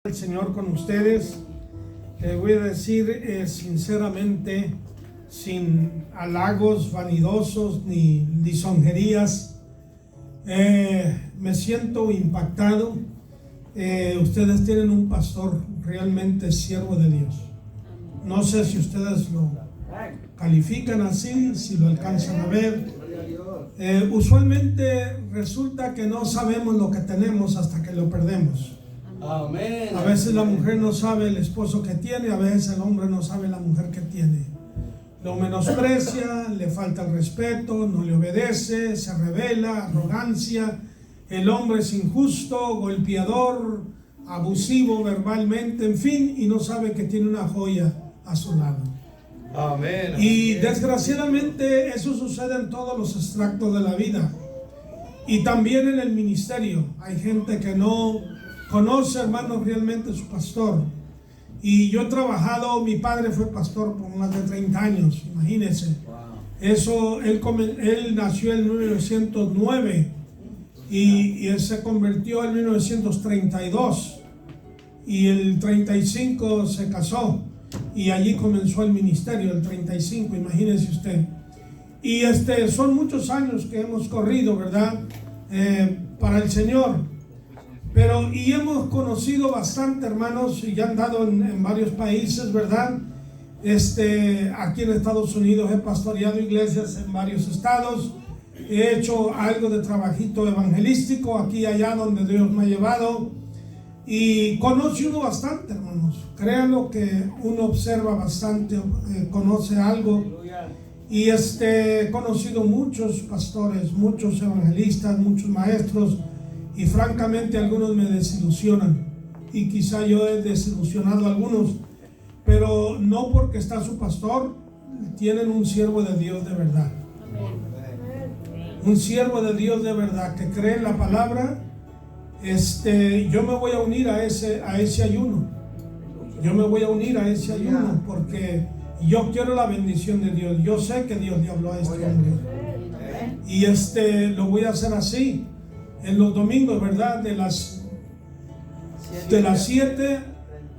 El Señor con ustedes. Voy a decir sinceramente, sin halagos vanidosos ni lisonjerías, me siento impactado. Ustedes tienen un pastor realmente siervo de Dios. No sé si ustedes lo califican así, si lo alcanzan a ver. Usualmente resulta que no sabemos lo que tenemos hasta que lo perdemos. Amén. A veces la mujer no sabe el esposo que tiene, a veces el hombre no sabe la mujer que tiene. Lo menosprecia, le falta el respeto, no le obedece, se rebela, arrogancia. El hombre es injusto, golpeador, abusivo verbalmente, en fin, y no sabe que tiene una joya a su lado. Amén. Y desgraciadamente eso sucede en todos los extractos de la vida. Y también en el ministerio. Hay gente que no conoce, hermanos, realmente su pastor. Y yo he trabajado, mi padre fue pastor por más de 30 años, imagínense. Eso, él nació en 1909 y él se convirtió en 1932. Y el 35 se casó y allí comenzó el ministerio, el 35, imagínense usted. Y son muchos años que hemos corrido, ¿verdad? Para el Señor. Pero, y hemos conocido bastante, hermanos, y ya han andado en varios países, ¿verdad? Aquí en Estados Unidos he pastoreado iglesias en varios estados. He hecho algo de trabajito evangelístico aquí y allá donde Dios me ha llevado. Y conoce uno bastante, hermanos. Créanlo que uno observa bastante, conoce algo. Y he conocido muchos pastores, muchos evangelistas, muchos maestros. Y francamente algunos me desilusionan, y quizá yo he desilusionado a algunos, pero no porque está su pastor. Tienen un siervo de Dios de verdad. Un siervo de Dios de verdad que cree en la palabra. Yo me voy a unir a ese ayuno. Yo me voy a unir a ese ayuno porque yo quiero la bendición de Dios. Yo sé que Dios le habló a este hombre. Y lo voy a hacer así. En los domingos, ¿verdad? De las 7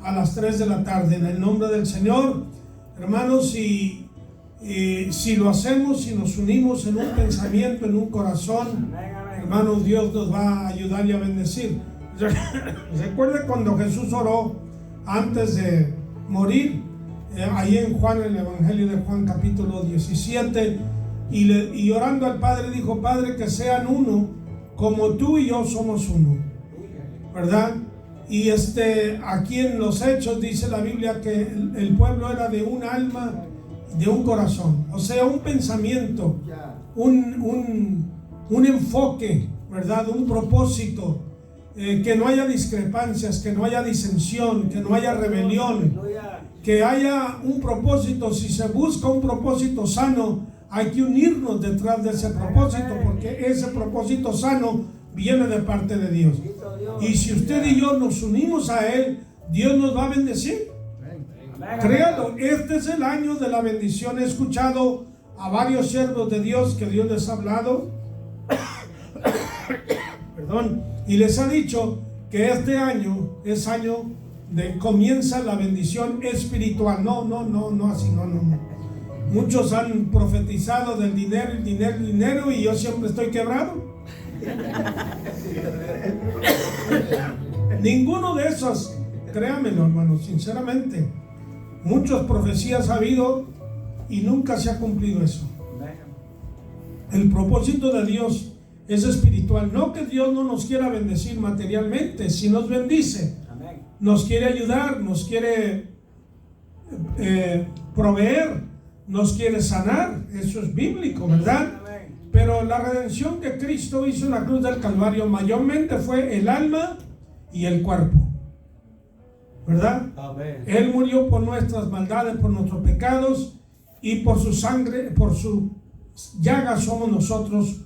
a las 3 de la tarde, en el nombre del Señor. Hermanos, si lo hacemos, si nos unimos en un pensamiento, en un corazón, hermanos, Dios nos va a ayudar y a bendecir. Recuerde cuando Jesús oró antes de morir, ahí en Juan, el Evangelio de Juan capítulo 17, y orando al Padre dijo: Padre, que sean uno como tú y yo somos uno, ¿verdad? Y aquí en los Hechos dice la Biblia que el pueblo era de un alma, de un corazón, o sea, un pensamiento, un enfoque, ¿verdad? Un propósito, que no haya discrepancias, que no haya disensión, que no haya rebelión, que haya un propósito. Si se busca un propósito sano, hay que unirnos detrás de ese propósito, porque ese propósito sano viene de parte de Dios. Y si usted y yo nos unimos a Él, Dios nos va a bendecir. Créalo, este es el año de la bendición. He escuchado a varios siervos de Dios que Dios les ha hablado perdón, y les ha dicho que este año es año de comienza la bendición espiritual. No así, no. Muchos han profetizado del dinero, y yo siempre estoy quebrado. Ninguno de esos, créanmelo, hermanos, sinceramente. Muchas profecías ha habido y nunca se ha cumplido eso. El propósito de Dios es espiritual. No que Dios no nos quiera bendecir materialmente, si nos bendice, nos quiere ayudar, nos quiere proveer, nos quiere sanar. Eso es bíblico, ¿verdad? Pero la redención que Cristo hizo en la cruz del Calvario mayormente fue el alma y el cuerpo, ¿verdad? Amén. Él murió por nuestras maldades, por nuestros pecados, y por su sangre, por su llaga somos nosotros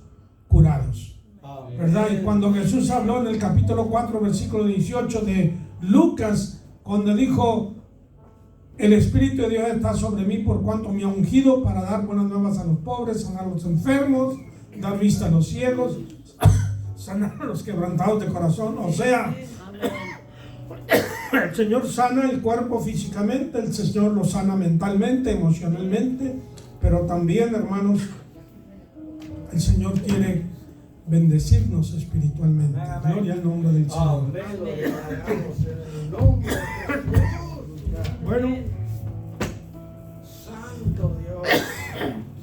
curados. Amén. ¿Verdad? Y cuando Jesús habló en el capítulo 4, versículo 18 de Lucas, cuando dijo: el Espíritu de Dios está sobre mí por cuanto me ha ungido para dar buenas nuevas a los pobres, sanar a los enfermos, dar vista a los ciegos, sanar a los quebrantados de corazón. O sea, El Señor sana el cuerpo físicamente, el Señor lo sana mentalmente, emocionalmente, pero también, hermanos, el Señor quiere bendecirnos espiritualmente. Gloria al nombre del Señor. Bueno, Santo Dios.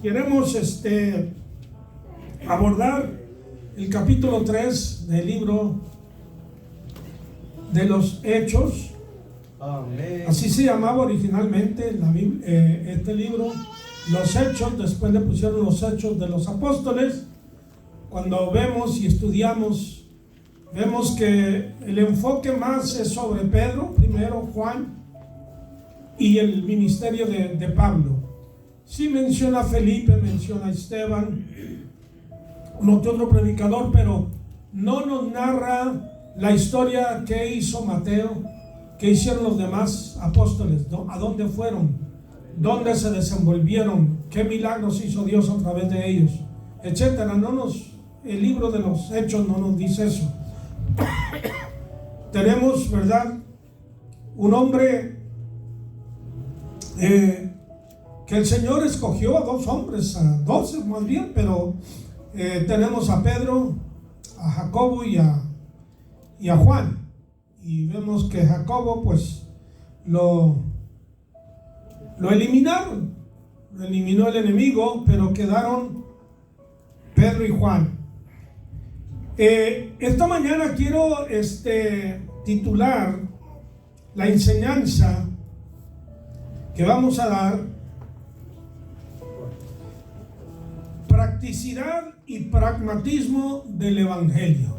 queremos abordar el capítulo 3 del libro de los Hechos. Amén. Así se llamaba originalmente este libro, Los Hechos. Después le pusieron Los Hechos de los Apóstoles. Cuando vemos y estudiamos, vemos que el enfoque más es sobre Pedro, primero Juan, y el ministerio de Pablo. Sí menciona a Felipe, menciona a Esteban, uno que otro predicador, pero no nos narra la historia que hizo Mateo, que hicieron los demás apóstoles, a dónde fueron, dónde se desenvolvieron, qué milagros hizo Dios a través de ellos, etcétera. El libro de los Hechos no nos dice eso. Tenemos, ¿verdad?, un hombre que el Señor escogió, a 2 hombres, a 12 más bien, pero tenemos a Pedro, a Jacobo y a Juan. Y vemos que Jacobo pues lo eliminaron, lo eliminó el enemigo, pero quedaron Pedro y Juan. Esta mañana quiero titular la enseñanza que vamos a dar: practicidad y pragmatismo del Evangelio.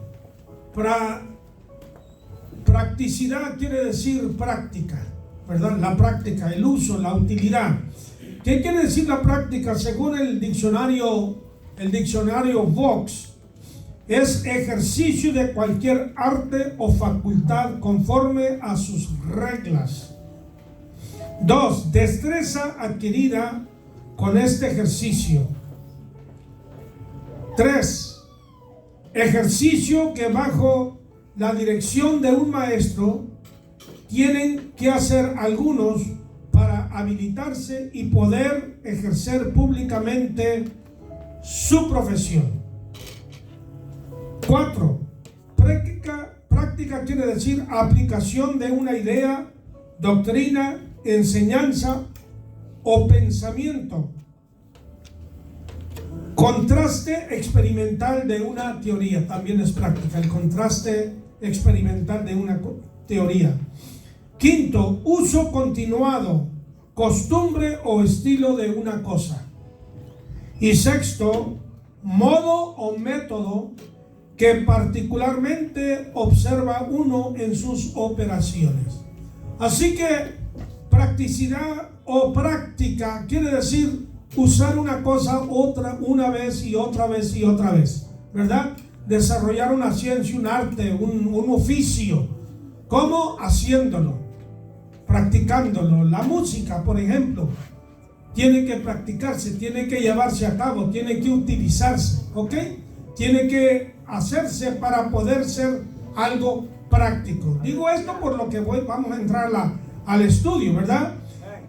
Practicidad quiere decir práctica, ¿verdad? La práctica, el uso, la utilidad. ¿Qué quiere decir la práctica? Según el diccionario Vox, es ejercicio de cualquier arte o facultad conforme a sus reglas. 2. Destreza adquirida con este ejercicio. 3. Ejercicio que bajo la dirección de un maestro tienen que hacer algunos para habilitarse y poder ejercer públicamente su profesión. 4. Práctica quiere decir aplicación de una idea, doctrina, enseñanza o pensamiento. Contraste experimental de una teoría, también es práctica, el contraste experimental de una teoría. 5. Uso continuado, costumbre o estilo de una cosa. Y 6. Modo o método que particularmente observa uno en sus operaciones. Así que practicidad o práctica quiere decir usar una cosa una vez y otra vez y otra vez, ¿verdad? Desarrollar una ciencia, un arte, un oficio. ¿Cómo? Haciéndolo, practicándolo. La música, por ejemplo, tiene que practicarse, tiene que llevarse a cabo, tiene que utilizarse, ¿ok? Tiene que hacerse para poder ser algo práctico. Digo esto por lo que vamos a entrar al estudio, ¿verdad?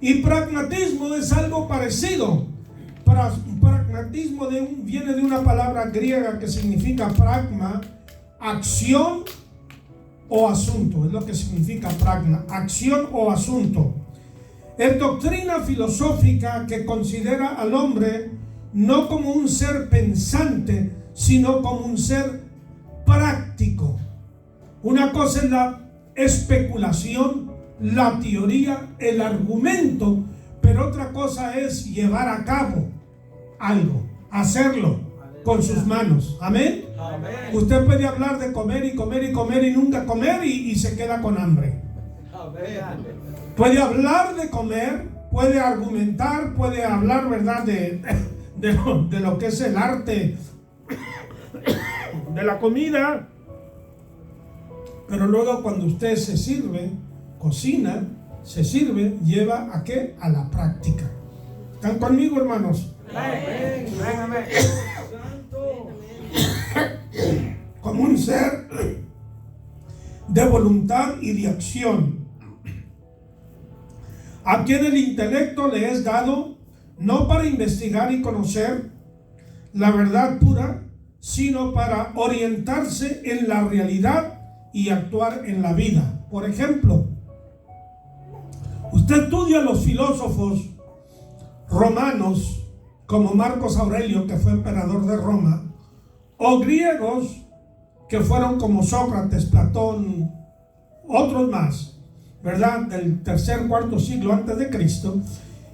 Y pragmatismo es algo parecido. Pragmatismo viene de una palabra griega que significa pragma, acción o asunto. Es lo que significa pragma, acción o asunto. Es doctrina filosófica que considera al hombre no como un ser pensante, sino como un ser práctico. Una cosa es la especulación, la teoría, el argumento, pero otra cosa es llevar a cabo algo, hacerlo con sus manos. Amén. Amén. Usted puede hablar de comer y comer y comer y nunca comer y se queda con hambre. Amén. Puede hablar de comer, puede argumentar, puede hablar, ¿verdad?, de lo que es el arte de la comida, pero luego cuando usted se sirve, cocina, se sirve, lleva ¿a qué? A la práctica. ¿Están conmigo, hermanos? Amén. Amén. Como un ser de voluntad y de acción. a quien el intelecto le es dado no para investigar y conocer la verdad pura, sino para orientarse en la realidad y actuar en la vida. Por ejemplo, usted estudia a los filósofos romanos como Marcos Aurelio, que fue emperador de Roma, o griegos que fueron como Sócrates, Platón, otros más, ¿verdad? Del tercer, cuarto siglo antes de Cristo,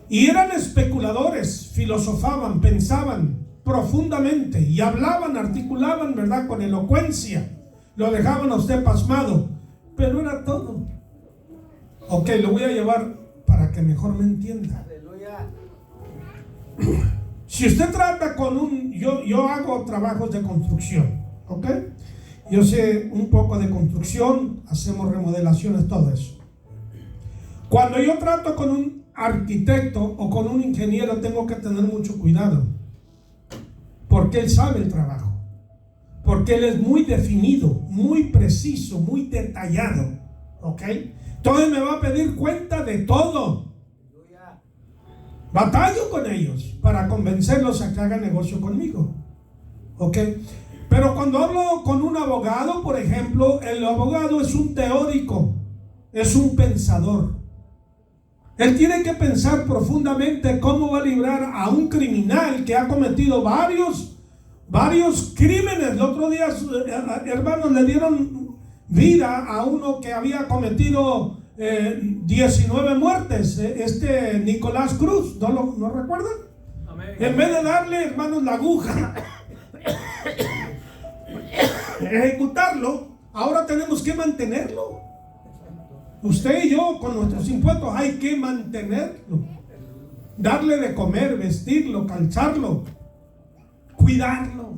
y eran especuladores, filosofaban, pensaban profundamente y hablaban, articulaban, ¿verdad? Con elocuencia, lo dejaban a usted pasmado, pero era todo. Ok, lo voy a llevar para que mejor me entienda. Aleluya. Si usted trata con yo hago trabajos de construcción, ¿ok? Yo sé un poco de construcción, hacemos remodelaciones, todo eso. Cuando yo trato con un arquitecto o con un ingeniero, tengo que tener mucho cuidado, porque él sabe el trabajo, porque él es muy definido, muy preciso, muy detallado, ¿ok? Entonces me va a pedir cuenta de todo. Batallo con ellos para convencerlos a que hagan negocio conmigo, ¿ok? Pero cuando hablo con un abogado, por ejemplo, el abogado es un teórico, es un pensador. Él tiene que pensar profundamente cómo va a librar a un criminal que ha cometido varios crímenes. El otro día, hermanos, le dieron vida a uno que había cometido 19 muertes, Nicolás Cruz, ¿no recuerdan? Amén. En vez de darle, hermanos, la aguja, ejecutarlo, ahora tenemos que mantenerlo. Usted y yo, con nuestros impuestos, hay que mantenerlo, darle de comer, vestirlo, calzarlo, cuidarlo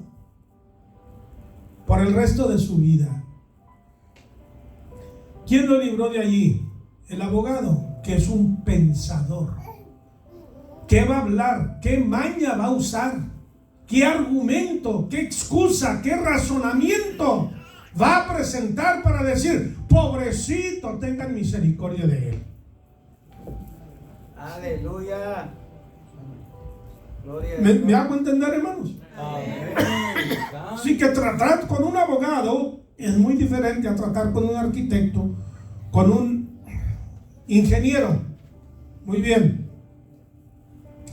por el resto de su vida. ¿Quién lo libró de allí? El abogado, que es un pensador. ¿Qué va a hablar? ¿Qué maña va a usar? ¿Qué argumento? ¿Qué excusa? ¿Qué razonamiento va a presentar para decir, pobrecito, tengan misericordia de él? Aleluya. Gloria a ¿Me Dios. hago entender, hermanos? Amén. Así que tratar con un abogado es muy diferente a tratar con un arquitecto, con un ingeniero. Muy bien.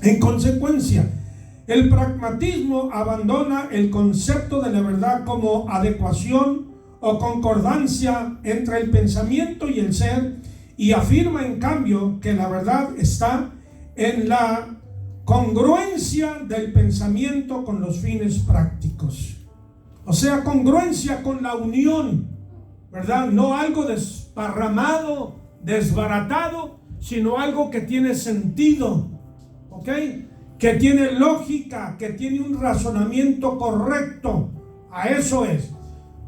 En consecuencia, el pragmatismo abandona el concepto de la verdad como adecuación o concordancia entre el pensamiento y el ser, y afirma en cambio que la verdad está en la congruencia del pensamiento con los fines prácticos. O sea, congruencia con la unión, ¿verdad? No algo desparramado, desbaratado, sino algo que tiene sentido, ¿ok? Que tiene lógica, que tiene un razonamiento correcto. A eso es.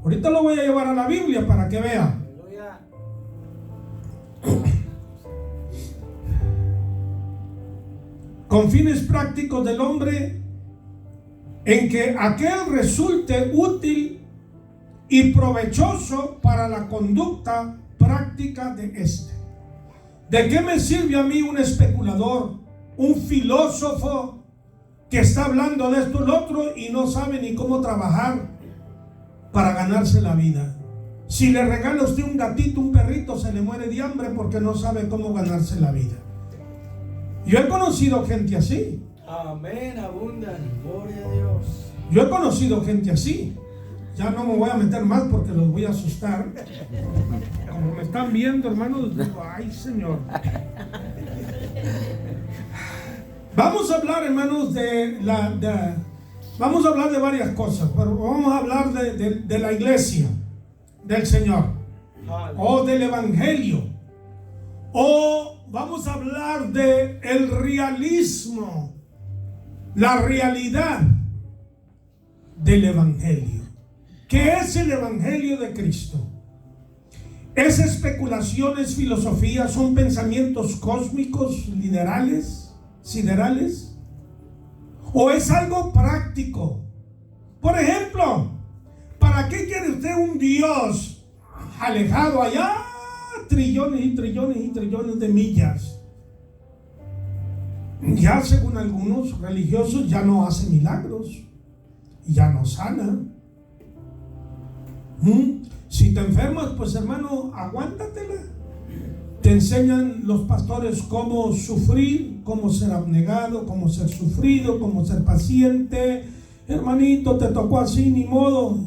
Ahorita lo voy a llevar a la Biblia para que vea. Aleluya. Con fines prácticos del hombre, en que aquel resulte útil y provechoso para la conducta práctica de éste. ¿De qué me sirve a mí un especulador, un filósofo que está hablando de esto y lo otro y no sabe ni cómo trabajar para ganarse la vida? Si le regala usted un gatito, un perrito, se le muere de hambre porque no sabe cómo ganarse la vida. Yo he conocido gente así. Amén, abundan. Gloria a Dios. Yo he conocido gente así. Ya no me voy a meter más porque los voy a asustar. Como me están viendo, hermanos, digo, ay, Señor. Vamos a hablar, hermanos, vamos a hablar de varias cosas, pero vamos a hablar de la iglesia del Señor, o del Evangelio, o vamos a hablar de el realismo, la realidad del Evangelio. ¿Qué es el Evangelio de Cristo? ¿Es especulación, es filosofía, son pensamientos cósmicos, siderales? ¿O es algo práctico? Por ejemplo, ¿para qué quiere usted un Dios alejado allá, trillones y trillones y trillones de millas? ya según algunos religiosos ya no hace milagros, ya no sana. Si te enfermas, pues hermano, aguántatela. Te enseñan los pastores cómo sufrir, cómo ser abnegado, cómo ser sufrido, cómo ser paciente. Hermanito, te tocó así, ni modo.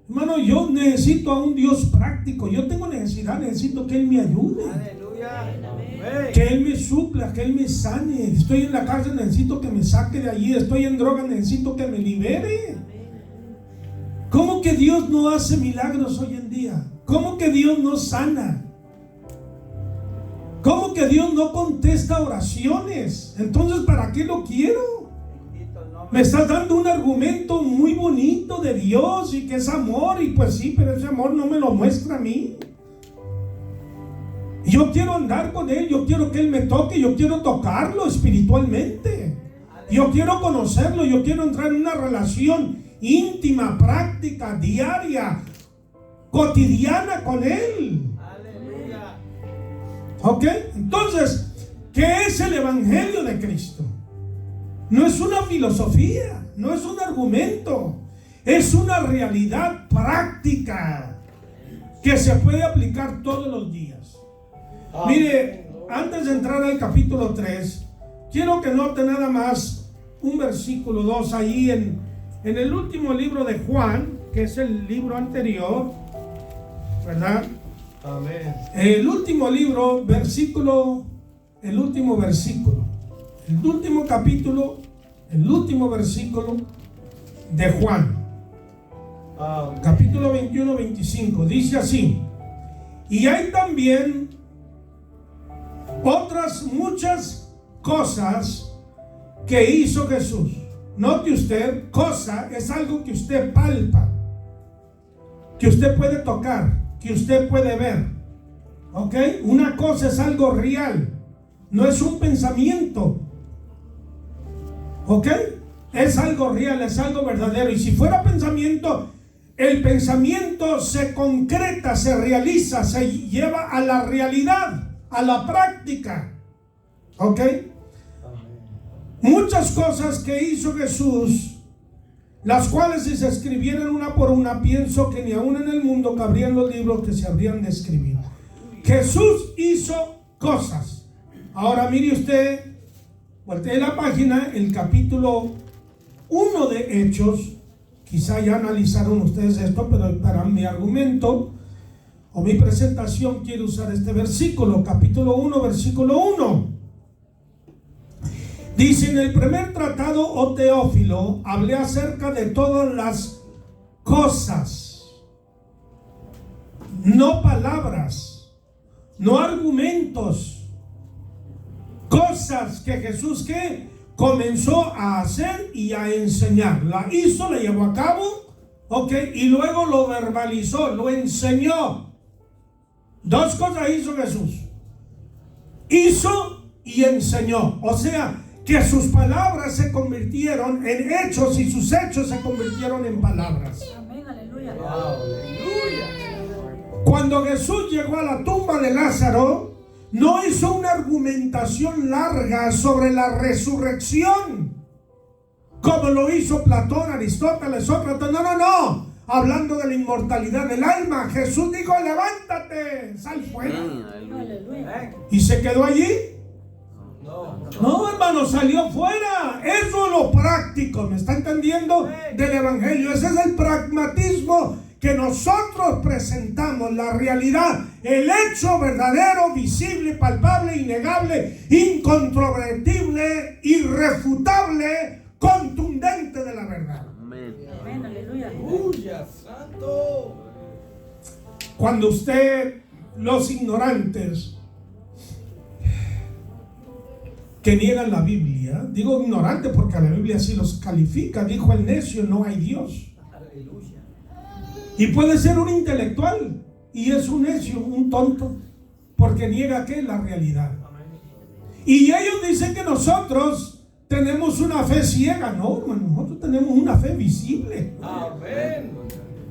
Hermano, yo necesito a un Dios práctico. Yo tengo necesidad, necesito que Él me ayude. Aleluya. Que Él me supla, que Él me sane. Estoy en la cárcel, necesito que me saque de allí. Estoy en droga, necesito que me libere. ¿Cómo que Dios no hace milagros hoy en día? ¿Cómo que Dios no sana? ¿Cómo que Dios no contesta oraciones? Entonces, ¿para qué lo quiero? Me estás dando un argumento muy bonito de Dios y que es amor, y pues sí, pero ese amor no me lo muestra a mí. Yo quiero andar con Él, yo quiero que Él me toque, yo quiero tocarlo espiritualmente. Yo quiero conocerlo, yo quiero entrar en una relación íntima, práctica, diaria, cotidiana con Él. Aleluya. ¿Ok? Entonces, ¿qué es el Evangelio de Cristo? No es una filosofía, no es un argumento, es una realidad práctica que se puede aplicar todos los días. Mire, antes de entrar al capítulo 3, quiero que note nada más un versículo 2 ahí en el último libro de Juan, que es el libro anterior, ¿verdad? Amén. El último libro, el último capítulo, el último versículo de Juan, capítulo 21-25, dice así: y hay también otras muchas cosas que hizo Jesús. Note usted, cosa es algo que usted palpa, que usted puede tocar, que usted puede ver. ¿Ok? Una cosa es algo real, no es un pensamiento. ¿Ok? Es algo real, es algo verdadero. Y si fuera pensamiento, el pensamiento se concreta, se realiza, se lleva a la realidad, a la práctica. ¿Ok? Muchas cosas que hizo Jesús, las cuales si se escribieran una por una, pienso que ni aún en el mundo cabrían los libros que se habrían de escribir. Jesús hizo cosas. Ahora mire usted, voltee la página, el capítulo 1 de Hechos. Quizá ya analizaron ustedes esto, pero para mi argumento o mi presentación quiero usar este versículo, capítulo 1, versículo 1. Dice: en el primer tratado, oh Teófilo, hablé acerca de todas las cosas, no palabras, no argumentos, cosas que Jesús ¿qué? Comenzó a hacer y a enseñar. La hizo, la llevó a cabo, ok, y luego lo verbalizó, lo enseñó. Dos cosas hizo Jesús: hizo y enseñó. O sea, que sus palabras se convirtieron en hechos y sus hechos se convirtieron en palabras. Amén, aleluya. Aleluya. Cuando Jesús llegó a la tumba de Lázaro, no hizo una argumentación larga sobre la resurrección, como lo hizo Platón, Aristóteles, Sócrates. No. Hablando de la inmortalidad del alma, Jesús dijo: levántate, sal fuera. Aleluya. ¿Y se quedó allí? No, hermano, salió fuera. Eso es lo práctico, ¿me está entendiendo? Del Evangelio. Ese es el pragmatismo que nosotros presentamos, la realidad, el hecho verdadero, visible, palpable, innegable, incontrovertible, irrefutable, contundente de la verdad. Amén, aleluya. aleluya, santo. Cuando usted, los ignorantes que niegan la Biblia, digo ignorante porque la Biblia así los califica, dijo el necio: no hay Dios. Aleluya. Y puede ser un intelectual y es un necio, un tonto, porque niega que la realidad. Y ellos dicen que nosotros tenemos una fe ciega. No, hermano, nosotros tenemos una fe visible. Amén.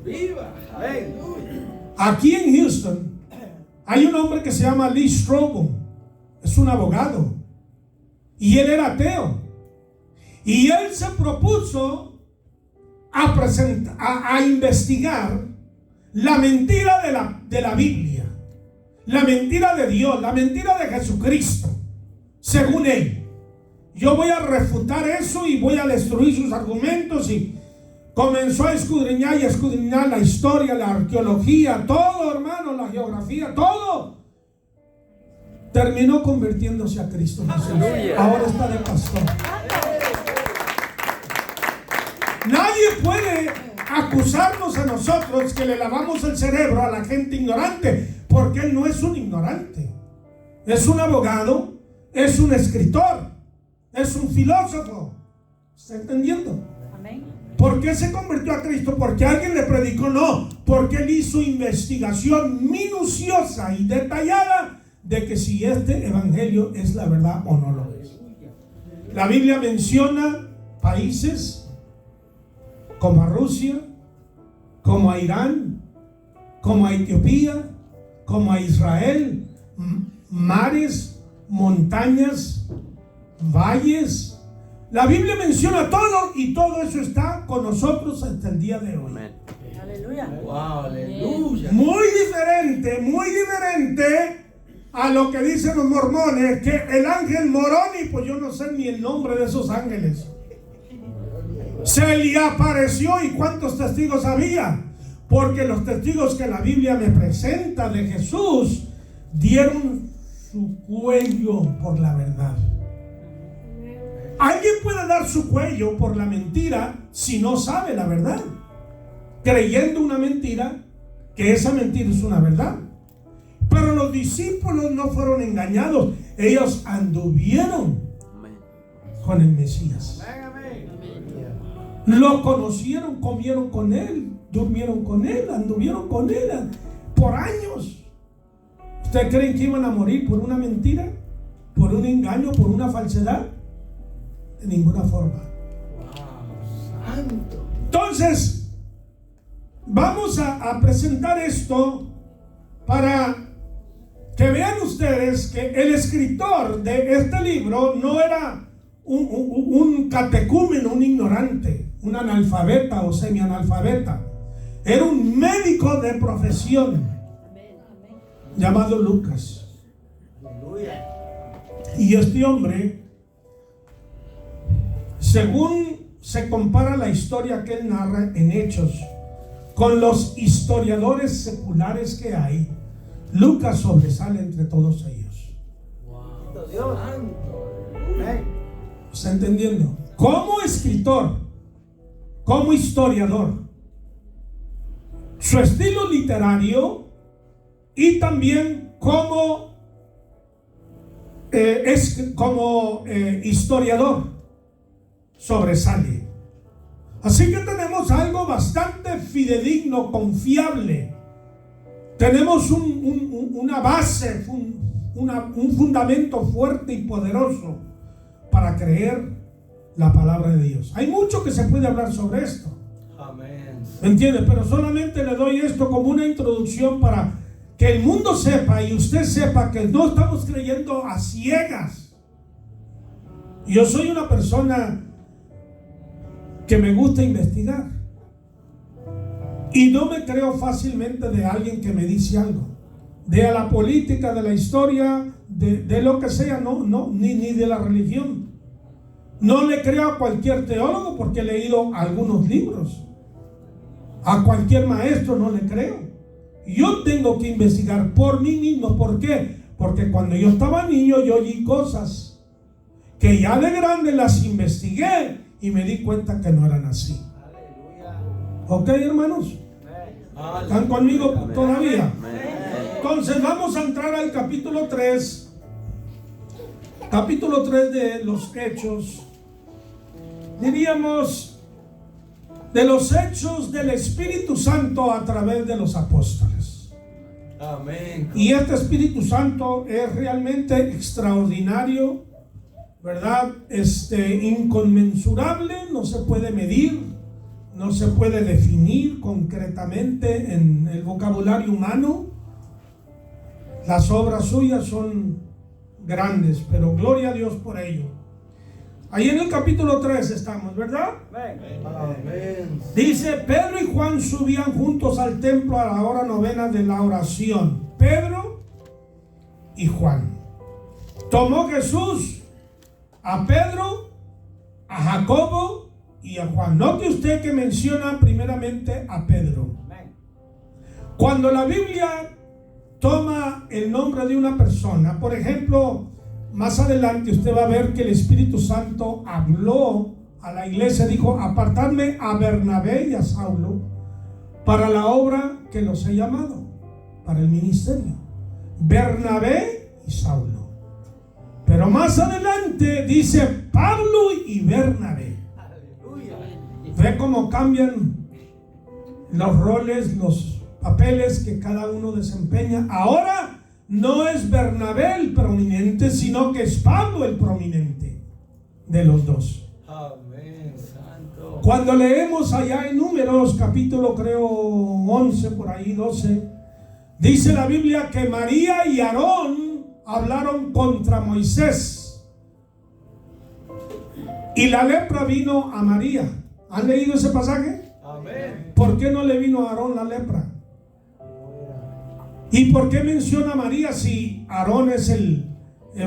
Viva. Aleluya. Aquí en Houston hay un hombre que se llama Lee Strobel, es un abogado. y él era ateo. Y él se propuso a investigar la mentira de la Biblia, la mentira de Dios, la mentira de Jesucristo, según él. Yo voy a refutar eso y voy a destruir sus argumentos. Y comenzó a escudriñar y a escudriñar la historia, la arqueología, todo, hermano, la geografía, todo. Terminó convirtiéndose a Cristo Jesús. Ahora está de pastor. Nadie puede acusarnos a nosotros que le lavamos el cerebro a la gente ignorante, porque él no es un ignorante. Es un abogado, es un escritor, es un filósofo. ¿Está entendiendo? Amén. ¿Por qué se convirtió a Cristo? ¿Porque alguien le predicó? No, porque él hizo investigación minuciosa y detallada de que si este evangelio es la verdad o no lo es. La Biblia menciona países como a Rusia, como a Irán, como a Etiopía, como a Israel, mares, montañas, valles. La Biblia menciona todo y todo eso está con nosotros hasta el día de hoy. Aleluya. Wow, aleluya. Muy diferente a lo que dicen los mormones, que el ángel Moroni, pues yo no sé ni el nombre de esos ángeles, se le apareció. ¿Y cuántos testigos había? Porque los testigos que la Biblia me presenta de Jesús dieron su cuello por la verdad. Alguien puede dar su cuello por la mentira si no sabe la verdad, creyendo una mentira, que esa mentira es una verdad. Pero los discípulos no fueron engañados. Ellos anduvieron con el Mesías. Lo conocieron, comieron con él, durmieron con él, anduvieron con él por años. ¿Ustedes creen que iban a morir por una mentira? ¿Por un engaño? ¿Por una falsedad? De ninguna forma. Wow, santo. Entonces, vamos a presentar esto para que vean ustedes que el escritor de este libro no era un catecúmeno, un ignorante, un analfabeta o semianalfabeta. Era un médico de profesión llamado Lucas. Aleluya. Y este hombre, según se compara la historia que él narra en Hechos con los historiadores seculares que hay, Lucas sobresale entre todos ellos. Wow, Dios. Santo. ¿Está entendiendo? Como escritor, como historiador, su estilo literario y también como historiador sobresale. Así que tenemos algo bastante fidedigno, confiable. Tenemos una base, un fundamento fuerte y poderoso para creer la palabra de Dios. Hay mucho que se puede hablar sobre esto. Amén. ¿Me entiende? Pero solamente le doy esto como una introducción para que el mundo sepa y usted sepa que no estamos creyendo a ciegas. Yo soy una persona que me gusta investigar y no me creo fácilmente de alguien que me dice algo, de la política, de la historia, de lo que sea, ni de la religión. No le creo a cualquier teólogo porque he leído algunos libros. A cualquier maestro no le creo. Yo tengo que investigar por mí mismo. ¿Por qué? Porque cuando yo estaba niño yo oí cosas que ya de grande las investigué y me di cuenta que no eran así. ¿Ok, hermanos? ¿Están conmigo todavía? Entonces vamos a entrar al capítulo 3. Capítulo 3 de los Hechos. Diríamos de los hechos del Espíritu Santo a través de los apóstoles. Amén. Y este Espíritu Santo es realmente extraordinario, ¿verdad? Inconmensurable, no se puede medir, no se puede definir concretamente en el vocabulario humano. Las obras suyas son grandes, pero gloria a Dios por ello. Ahí en el capítulo 3 estamos, ¿verdad? Amén. Dice, Pedro y Juan subían juntos al templo a la hora novena de la oración. Pedro y Juan. Tomó Jesús a Pedro, a Jacobo y a Juan. Note usted que menciona primeramente a Pedro. Cuando la Biblia toma el nombre de una persona, por ejemplo, más adelante usted va a ver que el Espíritu Santo habló a la iglesia, dijo, apartadme a Bernabé y a Saulo para la obra que los he llamado, para el ministerio. Bernabé y Saulo. Pero más adelante dice Pablo y Bernabé. Aleluya. Ve cómo cambian los roles, los papeles que cada uno desempeña. Ahora no es Bernabé el prominente, sino que es Pablo el prominente de los dos. Amén, santo. Cuando leemos allá en Números, capítulo creo 11, por ahí 12, dice la Biblia que María y Aarón hablaron contra Moisés y la lepra vino a María. ¿Han leído ese pasaje? Amén. ¿Por qué no le vino a Aarón la lepra? ¿Y por qué menciona a María si Aarón es el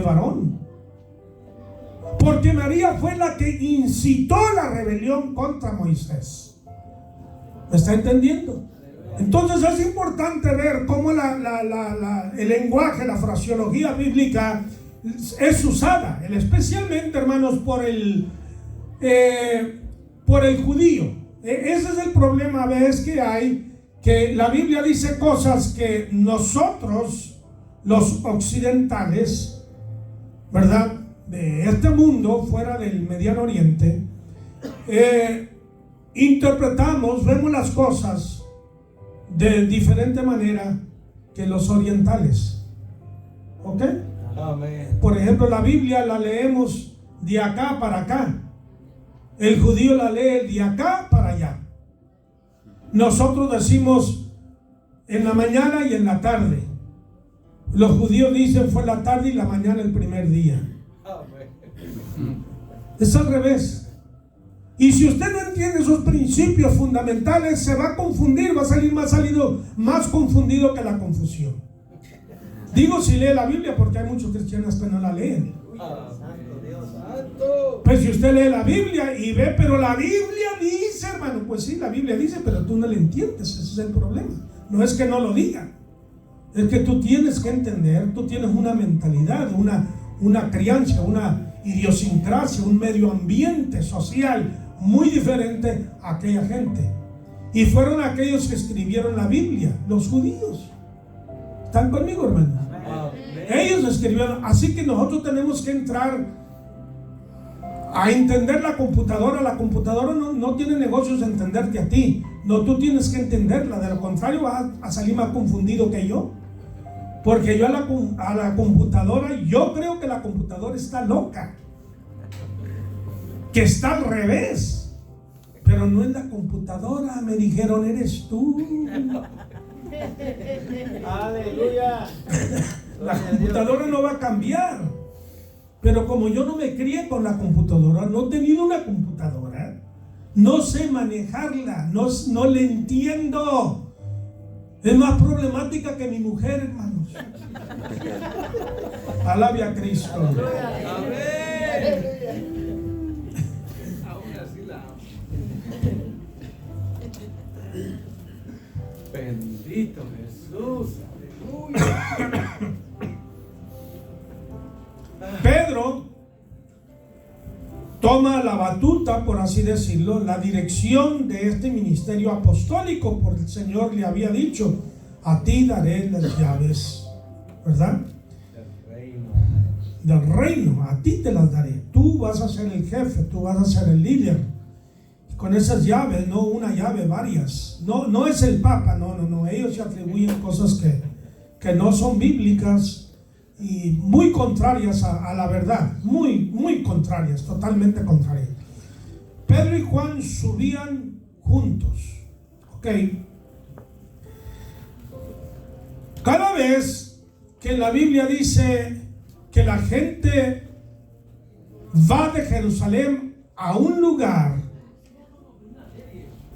varón? Porque María fue la que incitó la rebelión contra Moisés. ¿Me está entendiendo? Entonces es importante ver cómo el lenguaje, la fraseología bíblica es usada, especialmente, hermanos, por el judío. Ese es el problema a veces que hay, que la Biblia dice cosas que nosotros, los occidentales, ¿verdad?, de este mundo, fuera del Mediano Oriente, interpretamos, vemos las cosas de diferente manera que los orientales. ¿Ok? Amén. Por ejemplo, la Biblia la leemos de acá para acá. El judío la lee de acá para allá. Nosotros decimos en la mañana y en la tarde. Los judíos dicen fue la tarde y la mañana el primer día. Amén. Es al revés. Y si usted no entiende esos principios fundamentales, se va a confundir, va a salir más confundido que la confusión. Digo si lee la Biblia, porque hay muchos cristianos que no la leen. Santo Dios, santo. Pues si usted lee la Biblia y ve, pero la Biblia dice, hermano, pues sí, la Biblia dice, pero tú no le entiendes, ese es el problema. No es que no lo diga, es que tú tienes que entender, tú tienes una mentalidad, una crianza, una idiosincrasia, un medio ambiente social muy diferente a aquella gente. Y fueron aquellos que escribieron la Biblia, los judíos. ¿Están conmigo, hermano? Amén. Ellos escribieron, así que nosotros tenemos que entrar a entender la computadora. La computadora no tiene negocios de entenderte a ti. No, tú tienes que entenderla. De lo contrario vas a salir más confundido que yo. Porque yo a la computadora, yo creo que la computadora está loca. Que está al revés. Pero no es la computadora, me dijeron, eres tú. Aleluya. La computadora no va a cambiar. Pero como yo no me crié con la computadora, no he tenido una computadora, no sé manejarla, no le entiendo. Es más problemática que mi mujer, hermanos. Alabe a Cristo. Amén. Aún así la amo. Bendito Jesús. Aleluya. Pedro toma la batuta, por así decirlo, la dirección de este ministerio apostólico, porque el Señor le había dicho, a ti daré las llaves, ¿verdad?, del reino, a ti te las daré, tú vas a ser el jefe, tú vas a ser el líder. Con esas llaves, no una llave, varias. No es el Papa, no, ellos se atribuyen cosas que no son bíblicas y muy contrarias a la verdad, muy contrarias, totalmente contrarias. Pedro y Juan subían juntos, ¿ok? Cada vez que la Biblia dice que la gente va de Jerusalén a un lugar.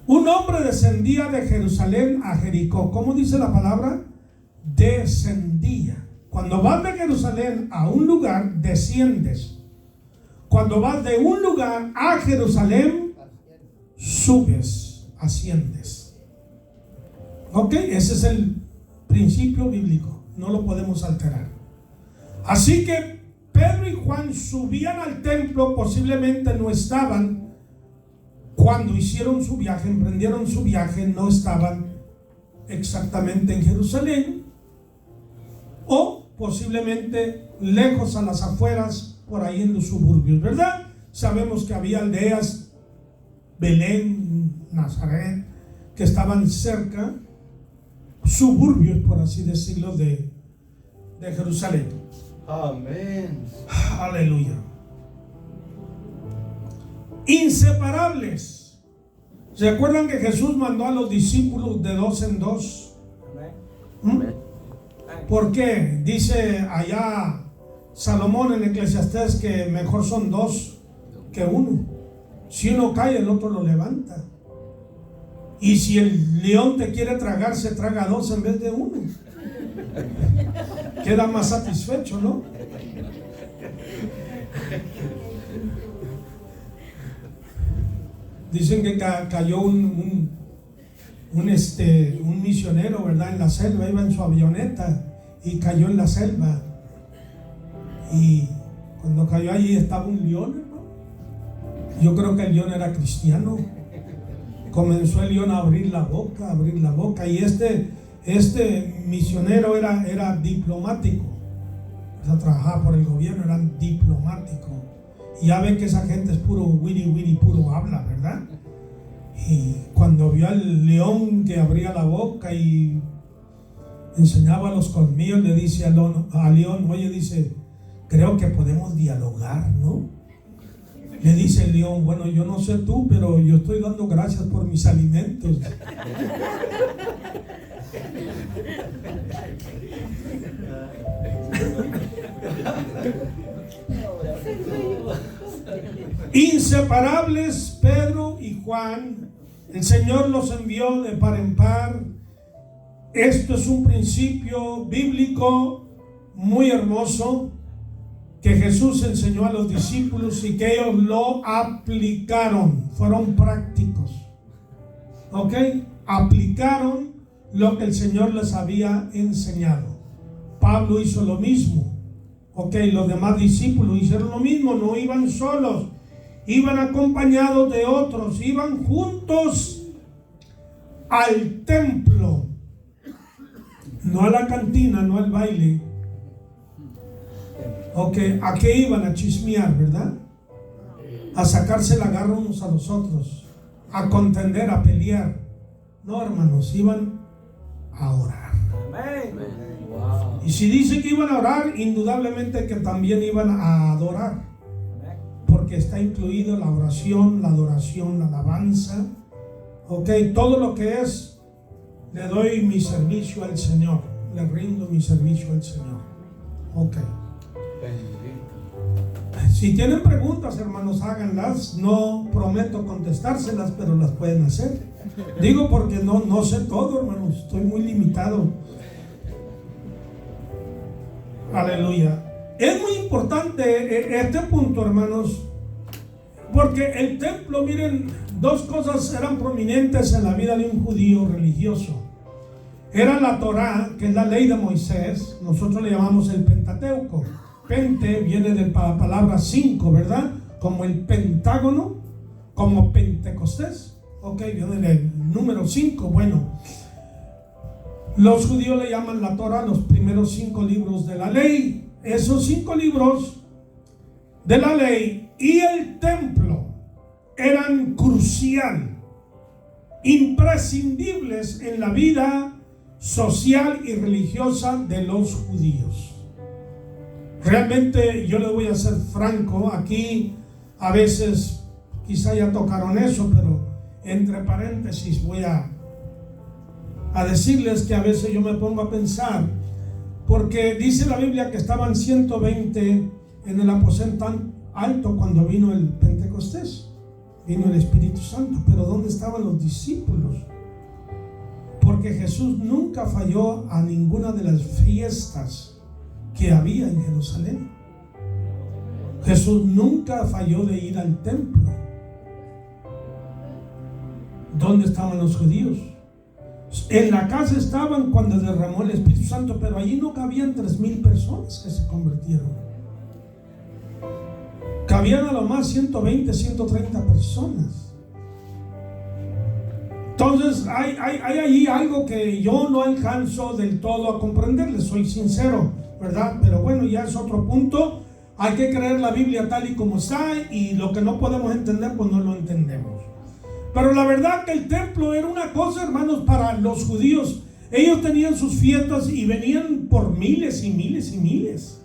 Un hombre descendía de Jerusalén a Jericó. ¿Cómo dice la palabra? Descendía. Cuando vas de Jerusalén a un lugar, desciendes. Cuando vas de un lugar a Jerusalén, subes, asciendes. Ok, ese es el principio bíblico. No lo podemos alterar. Así que Pedro y Juan subían al templo, posiblemente no estaban. Cuando hicieron su viaje, emprendieron su viaje, no estaban exactamente en Jerusalén, o posiblemente lejos a las afueras, por ahí en los suburbios, ¿verdad? Sabemos que había aldeas, Belén, Nazaret, que estaban cerca, suburbios, por así decirlo, de Jerusalén. Amén. Aleluya. Inseparables. ¿Se acuerdan que Jesús mandó a los discípulos de 2 en 2? ¿Por qué? Dice allá Salomón en Eclesiastés que mejor son 2 que 1. Si uno cae, el otro lo levanta. Y si el león te quiere tragar, se traga 2 en vez de 1. Queda más satisfecho, ¿no? Dicen que cayó un misionero, ¿verdad? En la selva, iba en su avioneta y cayó en la selva. Y cuando cayó allí estaba un león, ¿no? Yo creo que el león era cristiano. Comenzó el león a abrir la boca. Y este misionero era diplomático. O sea, trabajaba por el gobierno, era diplomático. Y ya ven que esa gente es puro wiri, puro habla, ¿verdad? Y cuando vio al león que abría la boca y enseñaba los colmillos, le dice al león, oye, dice, creo que podemos dialogar, ¿no? Le dice el león, bueno, yo no sé tú, pero yo estoy dando gracias por mis alimentos. Inseparables Pedro y Juan, el Señor los envió de par en par. Esto es un principio bíblico muy hermoso que Jesús enseñó a los discípulos y que ellos lo aplicaron, fueron prácticos. ¿Ok? Aplicaron lo que el Señor les había enseñado. Pablo hizo lo mismo. Ok, los demás discípulos hicieron lo mismo, no iban solos, iban acompañados de otros, iban juntos al templo, no a la cantina, no al baile. Ok, ¿a qué iban? A chismear, ¿verdad? A sacarse la garra unos a los otros, a contender, a pelear. No, hermanos, iban a orar. Y si dice que iban a orar, indudablemente que también iban a adorar, porque está incluido la oración, la adoración, la alabanza. Ok, todo lo que es, le doy mi servicio al Señor, le rindo mi servicio al Señor. Ok. Si tienen preguntas, hermanos, háganlas. No prometo contestárselas, pero las pueden hacer. Digo porque no sé todo, hermanos, estoy muy limitado. Aleluya. Es muy importante este punto, hermanos, porque el templo, miren, dos cosas eran prominentes en la vida de un judío religioso. Era la Torá, que es la ley de Moisés. Nosotros le llamamos el Pentateuco. Pente viene de la palabra 5, ¿verdad? Como el Pentágono, como Pentecostés. Ok, viene del número 5. Bueno, los judíos le llaman la Torá los primeros 5 libros de la ley. Esos 5 libros de la ley y el templo eran crucial, imprescindibles en la vida social y religiosa de los judíos. Realmente yo les voy a ser franco, aquí a veces quizá ya tocaron eso, pero entre paréntesis voy a decirles que a veces yo me pongo a pensar, porque dice la Biblia que estaban 120 en el alto cuando vino el Pentecostés, vino el Espíritu Santo, pero ¿dónde estaban los discípulos? Porque Jesús nunca falló a ninguna de las fiestas que había en Jerusalén. Jesús nunca falló de ir al templo. ¿Dónde estaban los judíos? En la casa estaban cuando derramó el Espíritu Santo, pero allí no cabían 3,000 personas que se convirtieron. Cabían a lo más 120, 130 personas. Entonces hay allí algo que yo no alcanzo del todo a comprender, les soy sincero, ¿verdad? Pero bueno, ya es otro punto. Hay que creer la Biblia tal y como está, y lo que no podemos entender, pues no lo entendemos. Pero la verdad que el templo era una cosa, hermanos, para los judíos. Ellos tenían sus fiestas y venían por miles y miles y miles.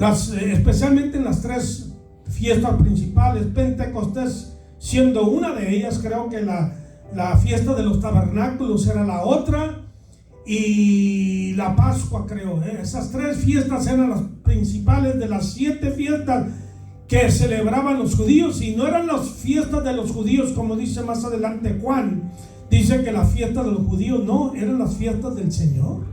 Especialmente en las 3 fiestas principales, Pentecostés siendo una de ellas. Creo que la fiesta de los tabernáculos era la otra, y la Pascua, creo. Esas 3 fiestas eran las principales de las 7 fiestas que celebraban los judíos, y no eran las fiestas de los judíos, como dice más adelante Juan. Dice que la fiesta de los judíos no, eran las fiestas del Señor,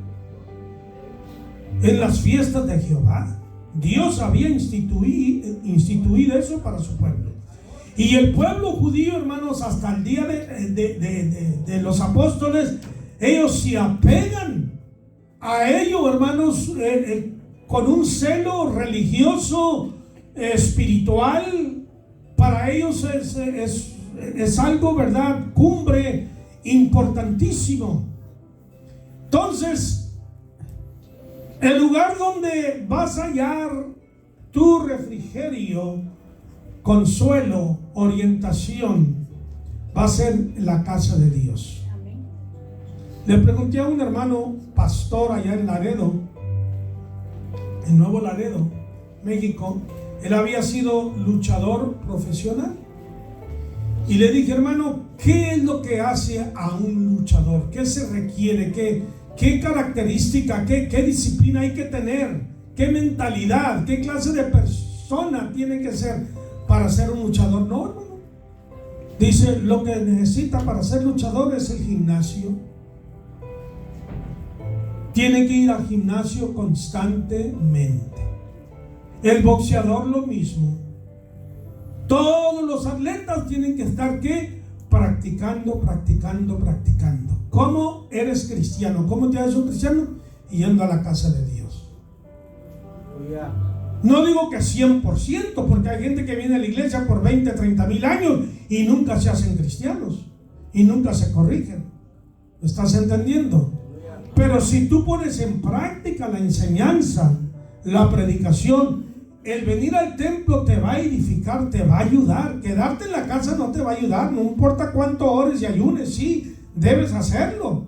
en las fiestas de Jehová. Dios había instituido eso para su pueblo. Y el pueblo judío, hermanos, hasta el día de los apóstoles, ellos se apegan a ello, hermanos, con un celo religioso, espiritual. Para ellos es algo, ¿verdad?, cumbre, importantísimo. Entonces, el lugar donde vas a hallar tu refrigerio, consuelo, orientación, va a ser la casa de Dios. Amén. Le pregunté a un hermano pastor allá en Laredo, en Nuevo Laredo, México. Él había sido luchador profesional, y le dije: hermano, ¿qué es lo que hace a un luchador? ¿Qué se requiere? ¿Qué característica, qué disciplina hay que tener? ¿Qué mentalidad? ¿Qué clase de persona tiene que ser para ser un luchador? No, hermano. Dice: lo que necesita para ser luchador es el gimnasio. Tiene que ir al gimnasio constantemente. El boxeador lo mismo. Todos los atletas tienen que estar, ¿qué? Practicando. ¿Cómo eres cristiano? ¿Cómo te haces un cristiano? Yendo a la casa de Dios. No digo que 100%, porque hay gente que viene a la iglesia por 20, 30 mil años y nunca se hacen cristianos y nunca se corrigen. ¿Me estás entendiendo? Pero si tú pones en práctica la enseñanza, la predicación, el venir al templo te va a edificar, te va a ayudar. Quedarte en la casa no te va a ayudar. No importa cuánto ores y ayunes, sí, debes hacerlo,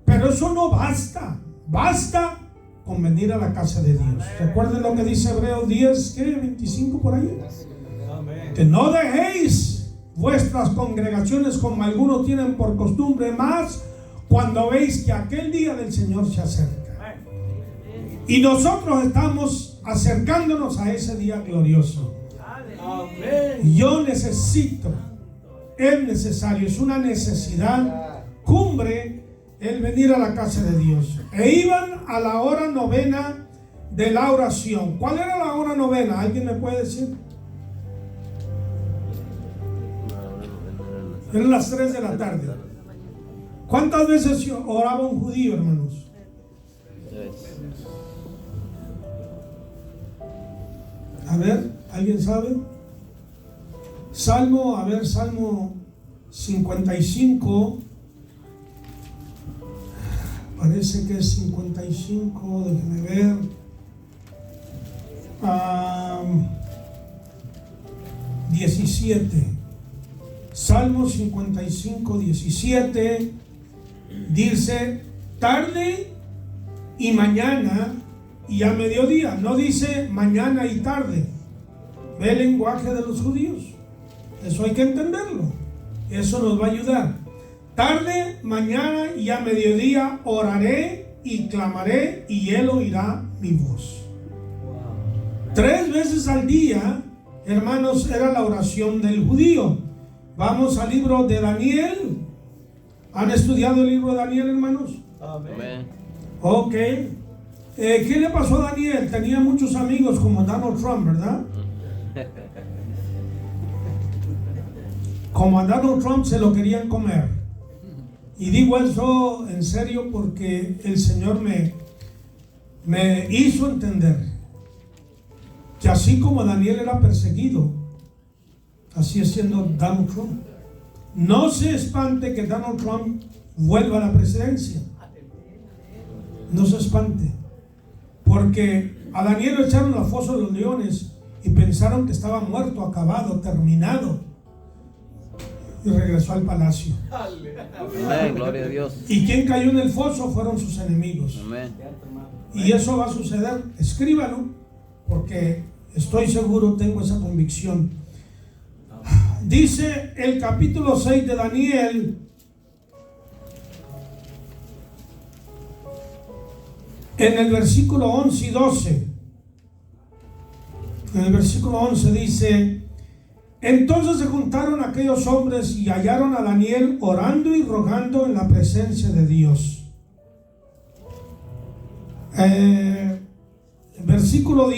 pero eso no basta. Basta con venir a la casa de Dios. Recuerden lo que dice Hebreos 10, 25 por ahí. Que no dejéis vuestras congregaciones como algunos tienen por costumbre, más cuando veis que aquel día del Señor se acerca. Y nosotros estamos acercándonos a ese día glorioso. Yo necesito, es necesario, es una necesidad cumbre el venir a la casa de Dios. E iban a la hora novena de la oración. ¿Cuál era la hora novena? ¿Alguien me puede decir? Eran las 3 de la tarde. ¿Cuántas veces oraba un judío, hermanos? 3. A ver, ¿alguien sabe? Salmo 55. Parece que es 55, déjenme ver. 17. Salmo 55, 17. Dice: tarde y mañana y a mediodía. No dice mañana y tarde. Ve el lenguaje de los judíos. Eso hay que entenderlo. Eso nos va a ayudar. Tarde, mañana y a mediodía oraré y clamaré, y él oirá mi voz. 3 3 veces al día, hermanos, era la oración del judío. Vamos al libro de Daniel. ¿Han estudiado el libro de Daniel, hermanos? Amén. Ok. ¿Qué le pasó a Daniel? Tenía muchos amigos como Donald Trump, ¿verdad? Como a Donald Trump se lo querían comer. Y digo eso en serio porque el Señor me hizo entender que así como Daniel era perseguido, así es siendo Donald Trump. No se espante que Donald Trump vuelva a la presidencia. No se espante. Porque a Daniel lo echaron al foso de los leones y pensaron que estaba muerto, acabado, terminado. Y regresó al palacio. Amén, gloria a Dios. Y quien cayó en el foso fueron sus enemigos. Amén. Y eso va a suceder. Escríbalo, porque estoy seguro, tengo esa convicción. Dice el capítulo 6 de Daniel, en el versículo 11 y 12. En el versículo 11 dice: entonces se juntaron aquellos hombres y hallaron a Daniel orando y rogando en la presencia de Dios. Versículo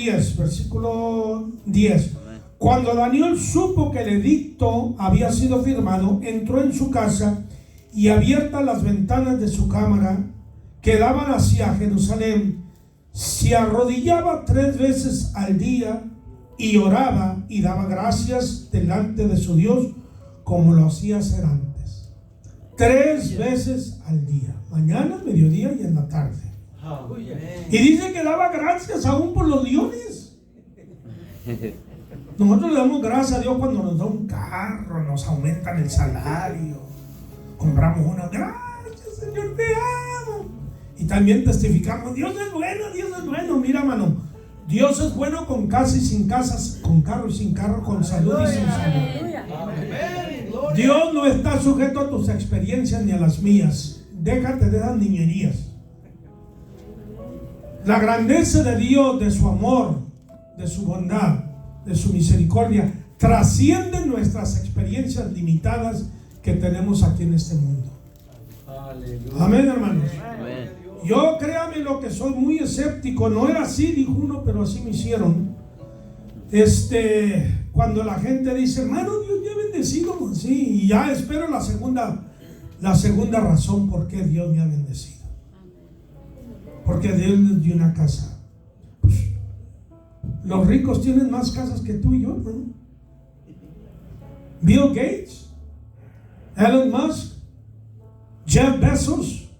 10. Cuando Daniel supo que el edicto había sido firmado, entró en su casa y abiertas las ventanas de su cámara que daban hacia Jerusalén, se arrodillaba 3 veces al día y oraba y daba gracias delante de su Dios como lo hacía hacer antes. 3 veces al día, mañana, mediodía y en la tarde. Y dice que daba gracias aún por los leones. Nosotros le damos gracias a Dios cuando nos da un carro, nos aumentan el salario, compramos una. Gracias, Señor, te amo. Y también testificamos: Dios es bueno, Dios es bueno. Mira, mano, Dios es bueno con casa y sin casas, con carro y sin carro, con salud y sin salud. Dios no está sujeto a tus experiencias ni a las mías. Déjate de esas niñerías. La grandeza de Dios, de su amor, de su bondad, de su misericordia, trasciende nuestras experiencias limitadas que tenemos aquí en este mundo. Aleluya. Amén, hermanos. Amén. Yo, créame lo que soy muy escéptico. No era así, dijo uno, pero así me hicieron. Cuando la gente dice: hermano, Dios me ha bendecido, sí, y ya espero la segunda razón por qué Dios me ha bendecido. Porque Dios les dio una casa. Pues, los ricos tienen más casas que tú y yo, ¿no? Bill Gates, Elon Musk, Jeff Bezos,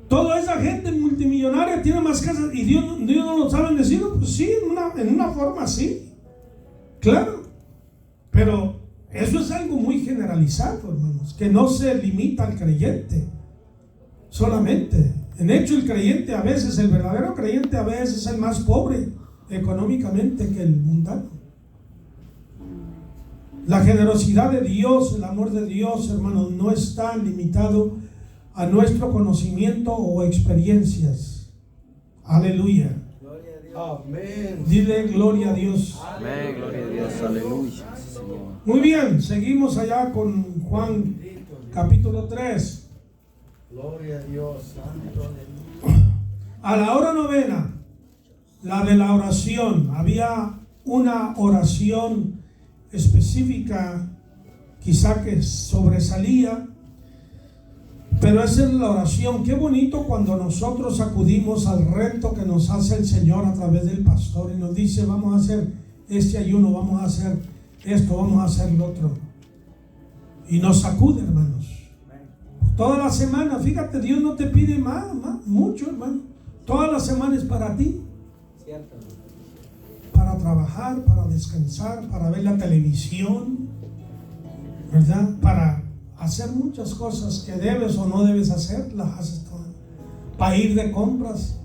toda esa gente multimillonaria tiene más casas. ¿Y Dios no los ha bendecido? Pues sí, en una forma sí, claro. Pero eso es algo muy generalizado, hermanos, que no se limita al creyente solamente. En hecho, el creyente a veces, el verdadero creyente a veces es el más pobre económicamente que el mundano. La generosidad de Dios, el amor de Dios, hermanos, no está limitado a nuestro conocimiento o experiencias. Aleluya. Amén. Dile gloria a Dios. Amén, gloria a Dios, aleluya. Muy bien, seguimos allá con Juan capítulo 3. Gloria a Dios, santo. A la hora novena, la de la oración, había una oración específica, quizá que sobresalía, pero esa es la oración. Qué bonito cuando nosotros acudimos al reto que nos hace el Señor a través del pastor y nos dice: vamos a hacer este ayuno, vamos a hacer esto, vamos a hacer lo otro, y nos sacude, hermanos. Toda la semana, fíjate, Dios no te pide mucho, hermano. Toda la semana es para ti. Para trabajar, para descansar, para ver la televisión, ¿verdad? Para hacer muchas cosas que debes o no debes hacer, las haces todas. Para ir de compras,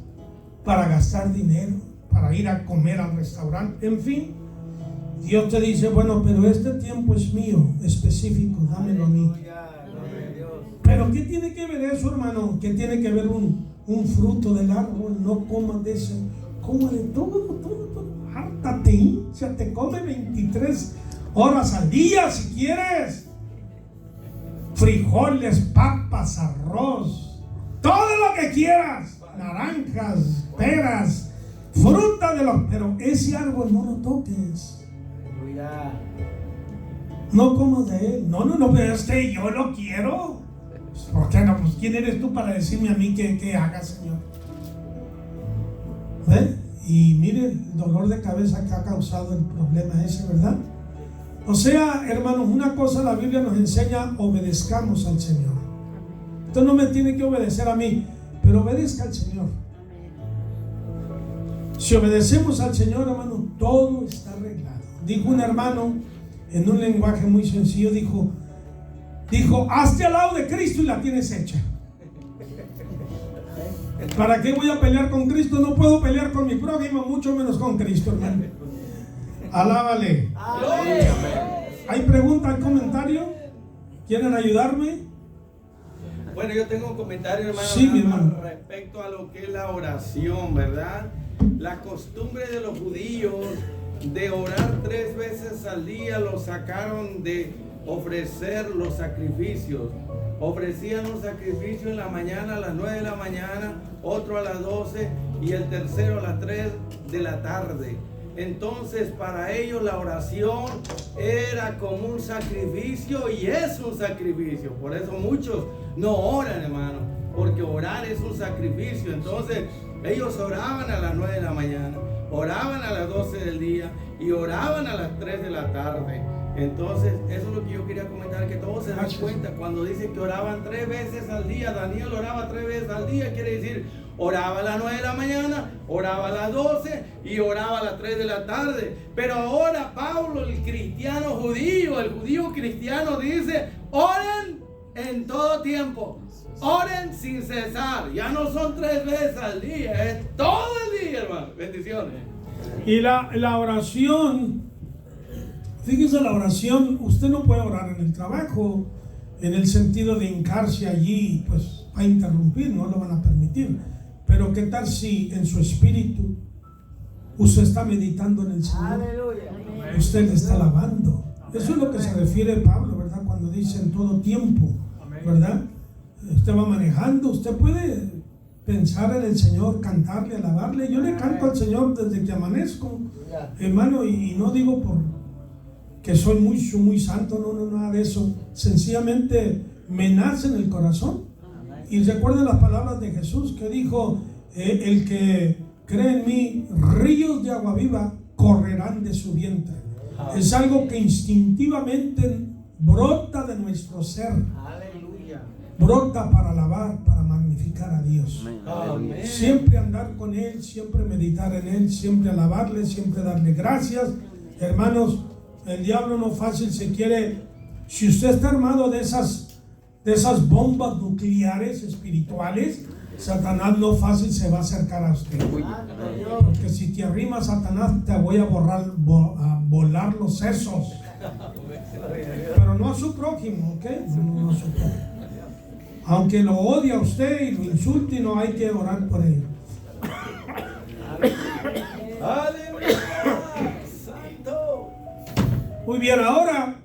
para gastar dinero, para ir a comer al restaurante, en fin. Dios te dice: bueno, pero este tiempo es mío, específico, dámelo a mí. Pero ¿qué tiene que ver eso, hermano? ¿Qué tiene que ver un fruto del árbol? No comas de eso, coma de todo. Harta te hincha, te come 23 horas al día si quieres. Frijoles, papas, arroz, todo lo que quieras, naranjas, peras, fruta de los... Pero ese árbol no lo toques. No comas de él. No, pero yo lo quiero. ¿Por qué no? Pues ¿quién eres tú para decirme a mí qué haga, Señor? ¿Ve? Y mire el dolor de cabeza que ha causado el problema ese, ¿verdad? O sea, hermanos, una cosa la Biblia nos enseña: obedezcamos al Señor. Usted no me tiene que obedecer a mí, pero obedezca al Señor. Si obedecemos al Señor, hermano, todo está arreglado. Dijo un hermano en un lenguaje muy sencillo, dijo, hazte al lado de Cristo y la tienes hecha. ¿Para qué voy a pelear con Cristo? No puedo pelear con mi prójimo, mucho menos con Cristo, hermano. Alábale. ¿Hay pregunta, comentario? ¿Quieren ayudarme? Bueno, yo tengo un comentario, hermano, sí, mi hermano, respecto a lo que es la oración, ¿verdad? La costumbre de los judíos de orar 3 veces al día lo sacaron de ofrecer los sacrificios. Ofrecían un sacrificio en la mañana a las 9 de la mañana, otro a las 12 y el tercero a las 3 de la tarde. Entonces para ellos la oración era como un sacrificio y es un sacrificio. Por eso muchos no oran, hermano, porque orar es un sacrificio. Entonces ellos oraban a las 9 de la mañana, oraban a las 12 del día y oraban a las 3 de la tarde. Entonces eso es lo que yo quería comentar, que todos se dan cuenta cuando dicen que oraban 3 veces al día. Daniel oraba 3 veces al día, quiere decir oraba a las 9 de la mañana, oraba a las 12 y oraba a las 3 de la tarde. Pero ahora Pablo, el cristiano judío, el judío cristiano dice: oren en todo tiempo, oren sin cesar. Ya no son 3 veces al día, es todo el día, hermano. Bendiciones. Y la oración, fíjese, la oración, usted no puede orar en el trabajo en el sentido de hincarse allí, pues va a interrumpir, no lo van a permitir. Pero qué tal si en su espíritu usted está meditando en el Señor. Aleluya. Usted le está alabando. Eso es lo que se refiere Pablo, ¿verdad? Cuando dice en todo tiempo, ¿verdad? Usted va manejando, usted puede pensar en el Señor, cantarle, alabarle. Yo le canto al Señor desde que amanezco, hermano, y no digo por que soy muy santo, no, nada de eso. Sencillamente me nace en el corazón. Y recuerden las palabras de Jesús que dijo: el que cree en mí, ríos de agua viva correrán de su vientre. Es algo que instintivamente brota de nuestro ser. Aleluya. Brota para alabar, para magnificar a Dios. Amén. Siempre andar con Él, siempre meditar en Él, siempre alabarle, siempre darle gracias. Hermanos, el diablo no fácil se quiere. Si usted está armado de esas bombas nucleares espirituales, Satanás no fácil se va a acercar a usted. Porque si te arrima Satanás, te voy a volar los sesos. Pero no a su prójimo, ¿ok? No a su prójimo. Aunque lo odia a usted y lo insulte, no hay que orar por él. Muy bien, ahora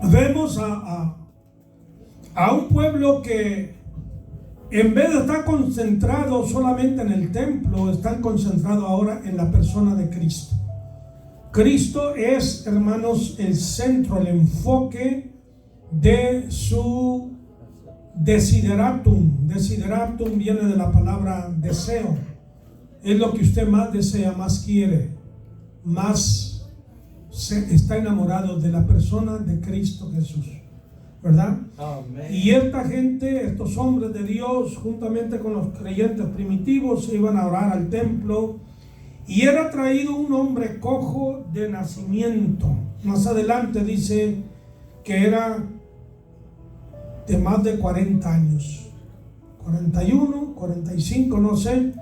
vemos a un pueblo que en vez de estar concentrado solamente en el templo, están concentrados ahora en la persona de Cristo. Cristo es, hermanos, el centro, el enfoque de su desideratum. Desideratum viene de la palabra deseo. Es lo que usted más desea, más quiere, más está enamorado de la persona de Cristo Jesús, ¿verdad? Amén. Y esta gente, estos hombres de Dios, juntamente con los creyentes primitivos, iban a orar al templo. Y era traído un hombre cojo de nacimiento. Más adelante dice que era de más de 40 años. 41, 45, no sé.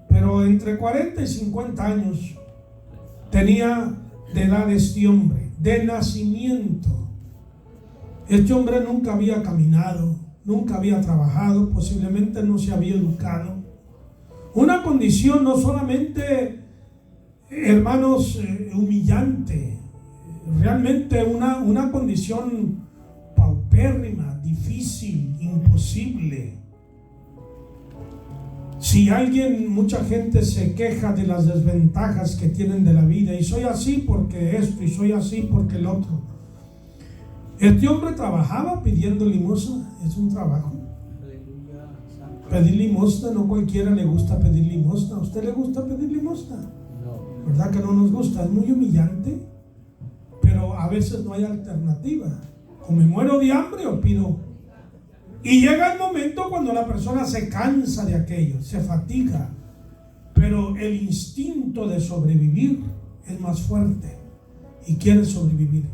Pero entre 40 y 50 años tenía de edad este hombre, de nacimiento. Este hombre nunca había caminado, nunca había trabajado, posiblemente no se había educado. Una condición no solamente hermanos, humillante, realmente una condición paupérrima, difícil, imposible. Si mucha gente se queja de las desventajas que tienen de la vida, y soy así porque esto, y soy así porque el otro. Este hombre trabajaba pidiendo limosna, es un trabajo. Pedir limosna, no cualquiera le gusta pedir limosna. ¿A usted le gusta pedir limosna? No. ¿Verdad que no nos gusta? Es muy humillante, pero a veces no hay alternativa. O me muero de hambre o pido. Y llega el momento cuando la persona se cansa de aquello, se fatiga, pero el instinto de sobrevivir es más fuerte y quiere sobrevivir.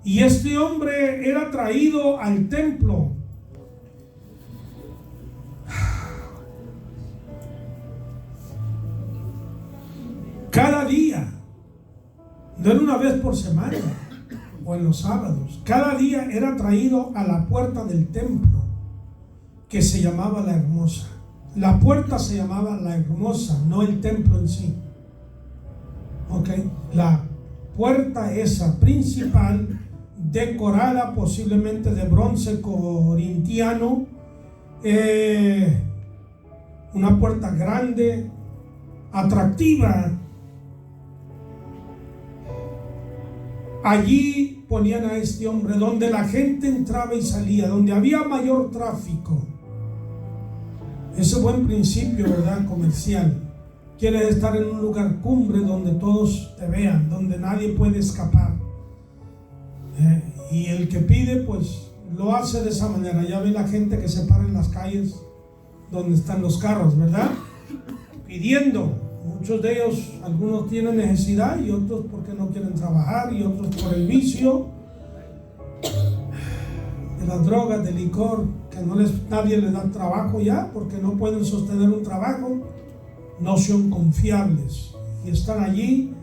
Y este hombre era traído al templo. Cada día, no era una vez por semana o en los sábados, cada día era traído a la puerta del templo, que se llamaba La Hermosa. La puerta se llamaba La Hermosa, no el templo en sí. Ok, la puerta esa principal, decorada posiblemente de bronce corintiano, una puerta grande, atractiva. Allí ponían a este hombre, donde la gente entraba y salía, donde había mayor tráfico. Ese buen principio, ¿verdad? Comercial. Quieres estar en un lugar cumbre donde todos te vean, donde nadie puede escapar. Y el que pide, pues lo hace de esa manera. Ya ve la gente que se para en las calles donde están los carros, ¿verdad? Pidiendo. Muchos de ellos, algunos tienen necesidad y otros porque no quieren trabajar, y otros por el vicio de las drogas, del licor, que nadie les da trabajo ya porque no pueden sostener un trabajo, no son confiables y están allí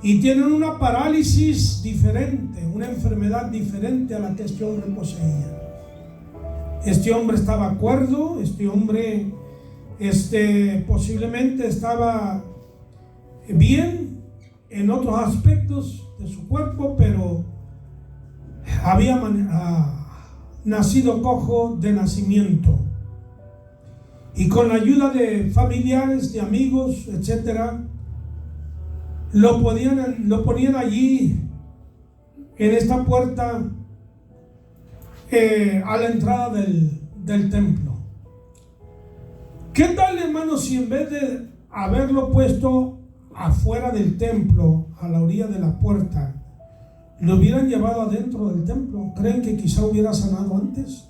y tienen una parálisis diferente, una enfermedad diferente a la que este hombre poseía. Este hombre estaba cuerdo, este hombre posiblemente estaba bien en otros aspectos de su cuerpo, pero había nacido cojo de nacimiento, y con la ayuda de familiares, de amigos, etcétera, lo ponían allí en esta puerta a la entrada del templo. ¿Qué tal, hermanos, si en vez de haberlo puesto afuera del templo, a la orilla de la puerta, lo hubieran llevado adentro del templo? ¿Creen que quizá hubiera sanado antes?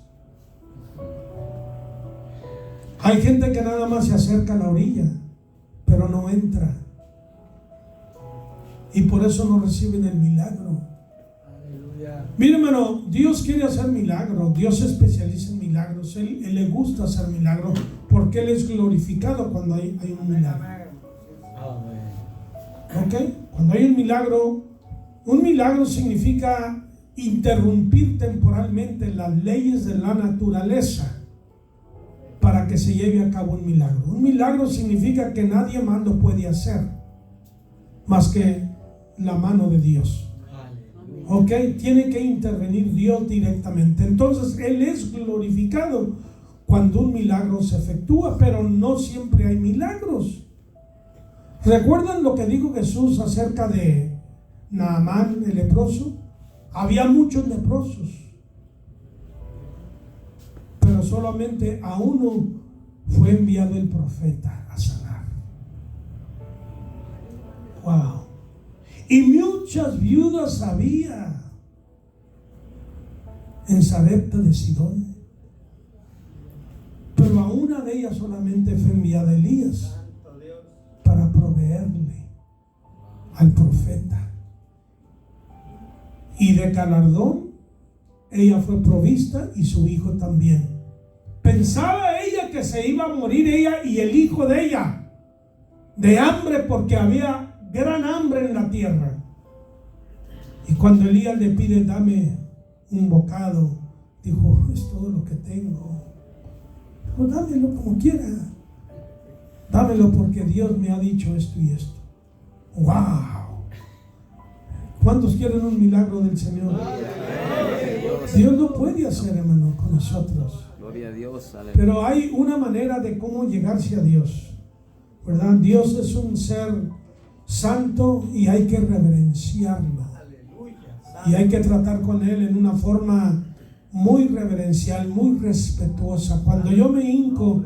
Hay gente que nada más se acerca a la orilla, pero no entra, y por eso no reciben el milagro. Mire, hermano, Dios quiere hacer milagros. Dios se especializa en milagros. Él le gusta hacer milagros porque Él es glorificado cuando hay un milagro. ¿Ok? Cuando hay un milagro significa interrumpir temporalmente las leyes de la naturaleza para que se lleve a cabo un milagro. Un milagro significa que nadie más lo puede hacer más que la mano de Dios. Ok, tiene que intervenir Dios directamente. Entonces Él es glorificado cuando un milagro se efectúa, pero no siempre hay milagros. ¿Recuerdan lo que dijo Jesús acerca de Naamán, el leproso? Había muchos leprosos, pero solamente a uno fue enviado el profeta a sanar. Wow. Y muchas viudas había en Sarepta de Sidón, pero a una de ellas solamente fue enviada Elías para proveerle al profeta, y de galardón ella fue provista y su hijo también. Pensaba ella que se iba a morir, ella y el hijo de ella, de hambre, porque había gran hambre en la tierra. Y cuando Elías le pide, dame un bocado, dijo, es todo lo que tengo. Dijo, dámelo como quiera, dámelo porque Dios me ha dicho esto y esto. ¡Wow! ¿Cuántos quieren un milagro del Señor? Dios lo puede hacer, hermano, con nosotros. Gloria a Dios. Aleluya. Pero hay una manera de cómo llegarse a Dios, ¿verdad? Dios es un ser santo y hay que reverenciarlo. Y hay que tratar con Él en una forma muy reverencial, muy respetuosa. Cuando yo me hinco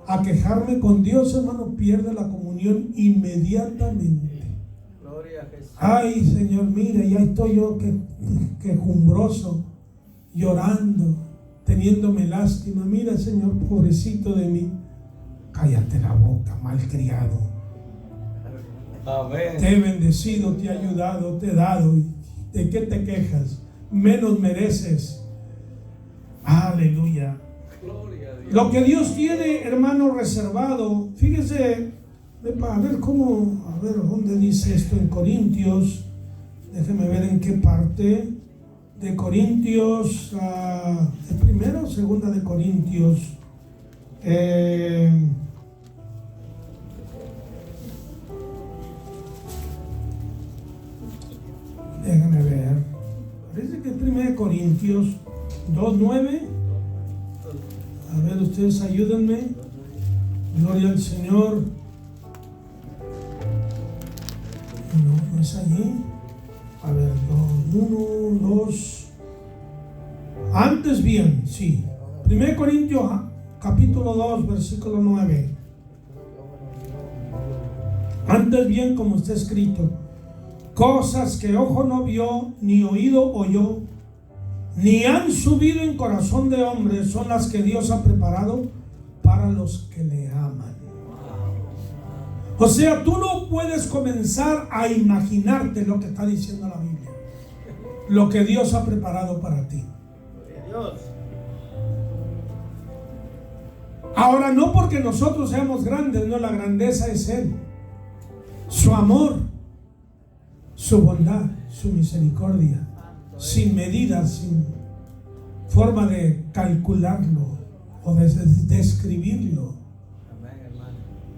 a quejarme con Dios, hermano, pierde la comunión inmediatamente. Ay, Señor, mire, ya estoy yo quejumbroso, llorando, teniéndome lástima. Mira, Señor, pobrecito de mí. Cállate la boca, malcriado. Amén. Te he bendecido, te he ayudado, te he dado. ¿De qué te quejas? Menos mereces. Aleluya. Gloria a Dios. Lo que Dios tiene, hermano, reservado. Fíjese, a ver cómo, a ver dónde dice esto en Corintios. Déjeme ver en qué parte de Corintios, ¿es primero o segunda de Corintios? Déjame ver. Parece que es 1 Corintios 2:9. A ver, ustedes ayúdenme. Gloria al Señor. No es allí. A ver, 1, 2. Antes bien, sí. 1 Corintios capítulo 2, versículo 9. Antes bien, como está escrito, cosas que ojo no vio, ni oído oyó, ni han subido en corazón de hombre, son las que Dios ha preparado para los que le aman. O sea, tú no puedes comenzar a imaginarte lo que está diciendo la Biblia, lo que Dios ha preparado para ti. Ahora, no porque nosotros seamos grandes, no, la grandeza es Él, su amor, su bondad, su misericordia, sin medida, sin forma de calcularlo o de describirlo.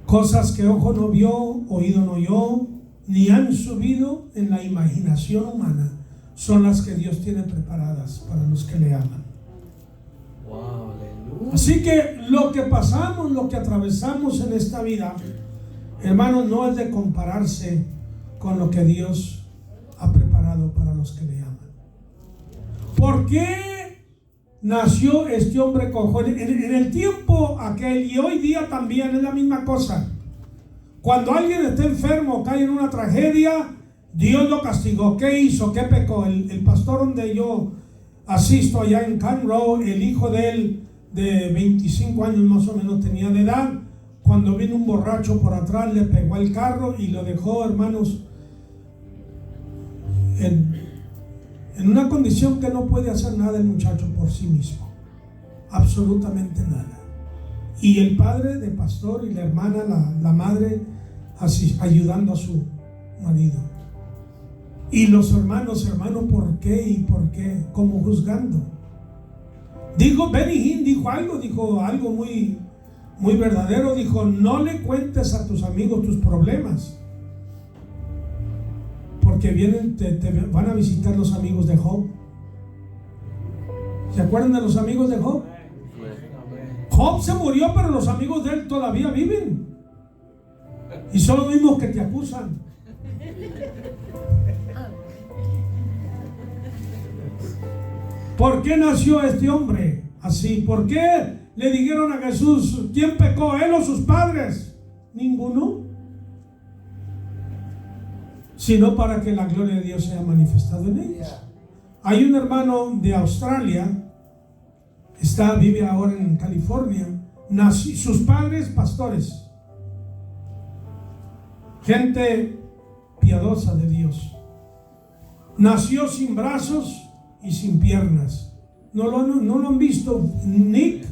Cosas que ojo no vio, oído no oyó, ni han subido en la imaginación humana, son las que Dios tiene preparadas para los que le aman. Wow, aleluya. Así que lo que pasamos, lo que atravesamos en esta vida, hermanos, no es de compararse con lo que Dios ha preparado para los que le aman. ¿Por qué nació este hombre cojo? En el tiempo aquel y hoy día también es la misma cosa. Cuando alguien está enfermo, cae en una tragedia, Dios lo castigó. ¿Qué hizo? ¿Qué pecó? El pastor donde yo asisto allá en Canroe, el hijo de él, de 25 años más o menos tenía de edad, cuando vino un borracho por atrás, le pegó al carro y lo dejó, hermanos, en una condición que no puede hacer nada el muchacho por sí mismo, absolutamente nada. Y el padre de pastor y la hermana, la madre, así, ayudando a su marido. Y los hermanos, ¿por qué? ¿Y por qué? Como juzgando. Benny Hinn dijo algo muy, muy verdadero. Dijo, no le cuentes a tus amigos tus problemas, porque vienen, te van a visitar los amigos de Job. ¿Se acuerdan de los amigos de Job? Job se murió, pero los amigos de él todavía viven. Y son los mismos que te acusan. ¿Por qué nació este hombre así? ¿Por qué le dijeron a Jesús, ¿quién pecó, él o sus padres? Ninguno. Sino para que la gloria de Dios sea manifestada en ellos. Hay un hermano de Australia, vive ahora en California, sus padres pastores, gente piadosa de Dios. Nació sin brazos y sin piernas. No lo han visto. Nick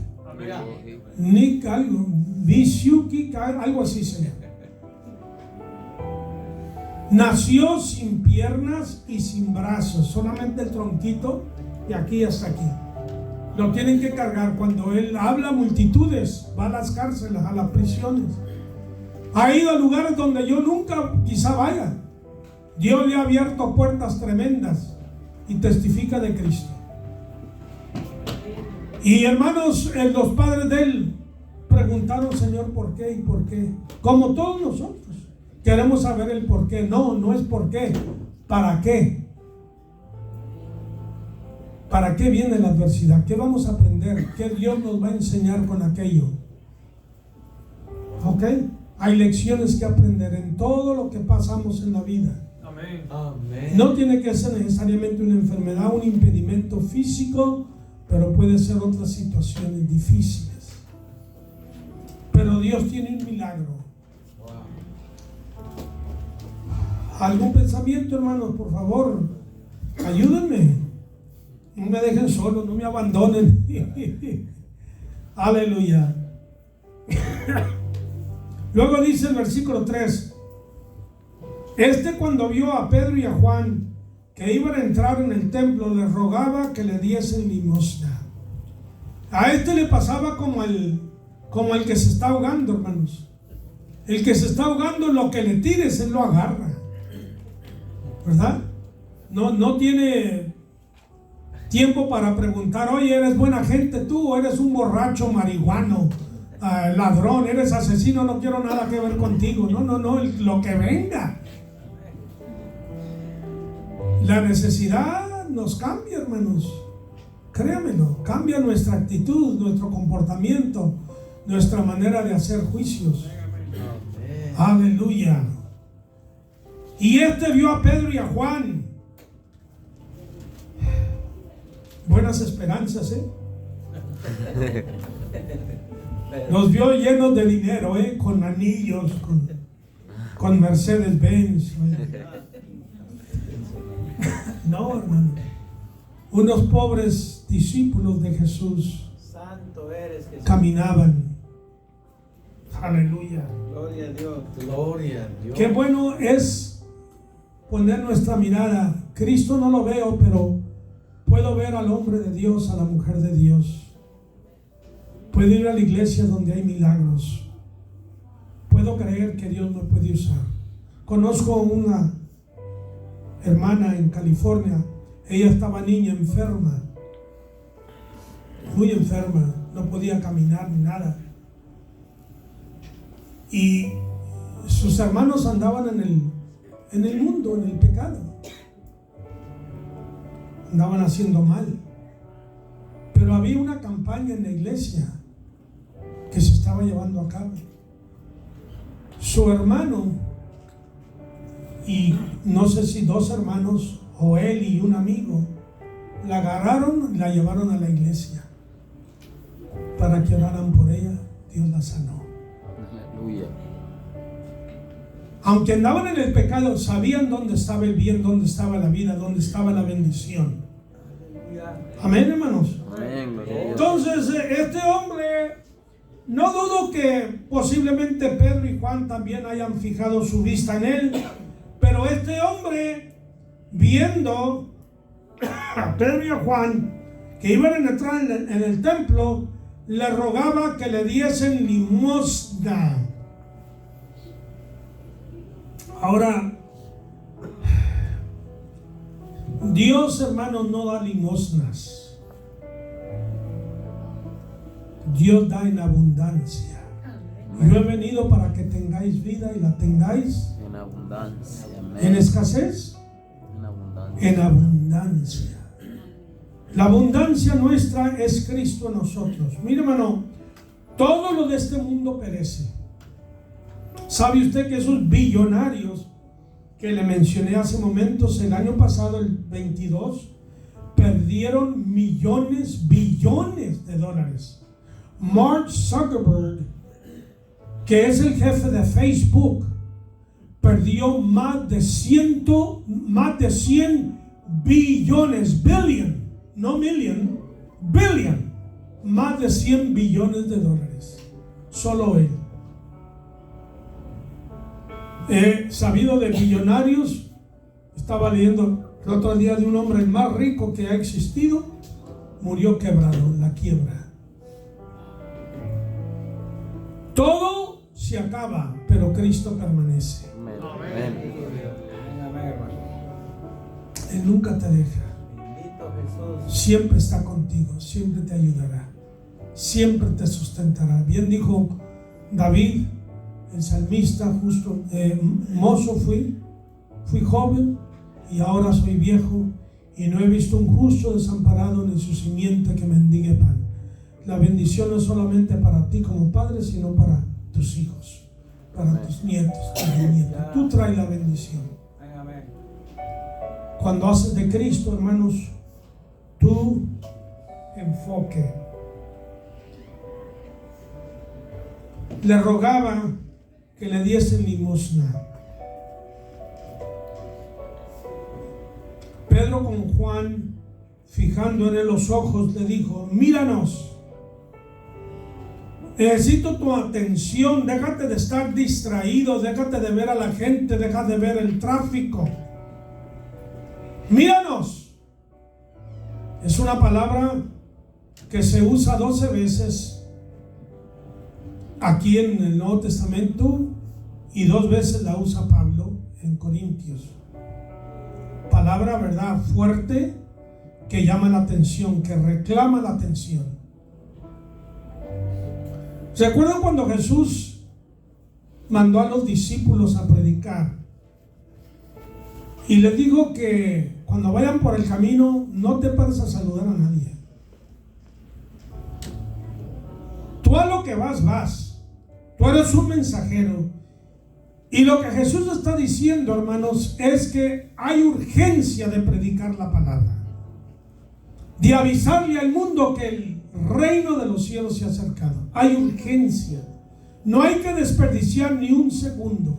algo, Visuki, algo así se llama. Nació sin piernas y sin brazos, solamente el tronquito de aquí hasta aquí. Lo tienen que cargar. Cuando él habla a multitudes, va a las cárceles, a las prisiones. Ha ido a lugares donde yo nunca quizá vaya. Dios le ha abierto puertas tremendas y testifica de Cristo. Y hermanos, los padres de él preguntaron, Señor, ¿por qué y por qué? Como todos nosotros queremos saber el por qué. No es por qué. ¿Para qué? ¿Para qué viene la adversidad? ¿Qué vamos a aprender? ¿Qué Dios nos va a enseñar con aquello? ¿Ok? Hay lecciones que aprender en todo lo que pasamos en la vida. Amén. No tiene que ser necesariamente una enfermedad, un impedimento físico, pero puede ser otras situaciones difíciles. Pero Dios tiene un milagro. ¿Algún pensamiento, hermanos? Por favor, ayúdenme. No me dejen solo, no me abandonen. Aleluya. Luego dice el versículo 3: cuando vio a Pedro y a Juan que iban a entrar en el templo, les rogaba que le diesen limosna. A le pasaba como el que se está ahogando, hermanos. El que se está ahogando, lo que le tires, él lo agarra, ¿verdad? No tiene tiempo para preguntar, oye, ¿eres buena gente tú o eres un borracho marihuano, ladrón, eres asesino? No quiero nada que ver contigo. No, lo que venga. La necesidad nos cambia, hermanos. Créamelo, cambia nuestra actitud, nuestro comportamiento, nuestra manera de hacer juicios. Aleluya. Y vio a Pedro y a Juan. Buenas esperanzas, Los vio llenos de dinero, con anillos, con Mercedes-Benz. No, hermano. Unos pobres discípulos de Jesús. Santo eres, Jesús. Caminaban. Aleluya. Gloria a Dios. Gloria a Dios. Qué bueno es poner nuestra mirada. Cristo no lo veo, pero puedo ver al hombre de Dios, a la mujer de Dios. Puedo ir a la iglesia donde hay milagros. Puedo creer que Dios me puede usar. Conozco una hermana en California. Ella estaba niña, enferma, muy enferma, no podía caminar ni nada. Y sus hermanos andaban en el mundo, en el pecado. Andaban haciendo mal. Pero había una campaña en la iglesia que se estaba llevando a cabo. Su hermano, y no sé si dos hermanos, o él y un amigo, la agarraron y la llevaron a la iglesia para que oraran por ella. Dios la sanó. Aleluya. Aunque andaban en el pecado, sabían dónde estaba el bien, dónde estaba la vida, dónde estaba la bendición. Amén, hermanos. Amén. Entonces, este hombre, no dudo que posiblemente Pedro y Juan también hayan fijado su vista en él, pero este hombre, viendo a Pedro y a Juan que iban a entrar en el templo, le rogaba que le diesen limosna. Ahora, Dios, hermanos, no da limosnas. Dios da en abundancia. Yo he venido para que tengáis vida y la tengáis en abundancia. Amén. ¿En escasez? En abundancia. En abundancia. La abundancia nuestra es Cristo en nosotros. Mire, hermano, todo lo de este mundo perece. ¿Sabe usted que esos billonarios que le mencioné hace momentos, el año pasado, el 22, perdieron billones de dólares? Mark Zuckerberg, que es el jefe de Facebook, perdió más de 100 billones, billion, no million, billion, más de 100 billones de dólares. Solo él. He sabido de millonarios. Estaba leyendo el otro día de un hombre más rico que ha existido. Murió quebrado en la quiebra. Todo se acaba, pero pero Cristo permanece. Amén. Amén, hermano. Él nunca te deja. Bendito Jesús. Siempre está contigo, siempre te ayudará, siempre te sustentará. Bien dijo David, el salmista, justo, mozo fui joven y ahora soy viejo y no he visto un justo desamparado ni su simiente que mendigue pan. La bendición no es solamente para ti como padre, sino para tus hijos, para tus nietos, tus nietos. Tú traes la bendición. Amén. Cuando haces de Cristo, hermanos, tu enfoque. Le rogaba que le diesen limosna. Pedro con Juan, fijando en él los ojos, le dijo: míranos. Necesito tu atención, déjate de estar distraído, déjate de ver a la gente, déjate de ver el tráfico. Míranos. Es una palabra que se usa 12 veces aquí en el Nuevo Testamento y 2 veces la usa Pablo en Corintios. Palabra, verdad, fuerte, que llama la atención, que reclama la atención. ¿Se acuerdan cuando Jesús mandó a los discípulos a predicar? Y les dijo que cuando vayan por el camino no te pares a saludar a nadie. Tú a lo que vas. Tú eres un mensajero. Y lo que Jesús está diciendo, hermanos, es que hay urgencia de predicar la palabra, de avisarle al mundo que el reino de los cielos se ha acercado. Hay urgencia. No hay que desperdiciar ni un segundo.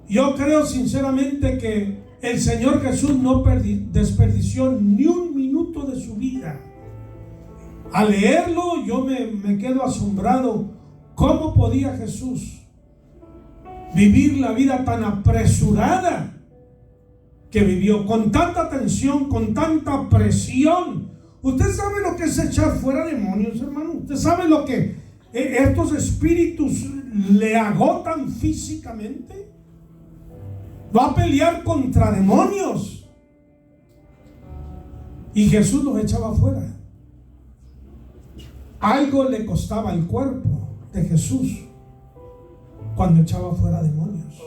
Yo creo sinceramente que el Señor Jesús no desperdició ni un minuto de su vida. Al leerlo yo me quedo asombrado. ¿Cómo podía Jesús vivir la vida tan apresurada que vivió? Con tanta tensión, con tanta presión. ¿Usted sabe lo que es echar fuera demonios, hermano? ¿Usted sabe lo que estos espíritus le agotan físicamente? Va a pelear contra demonios. Y Jesús los echaba fuera. Algo le costaba al cuerpo de Jesús cuando echaba fuera demonios.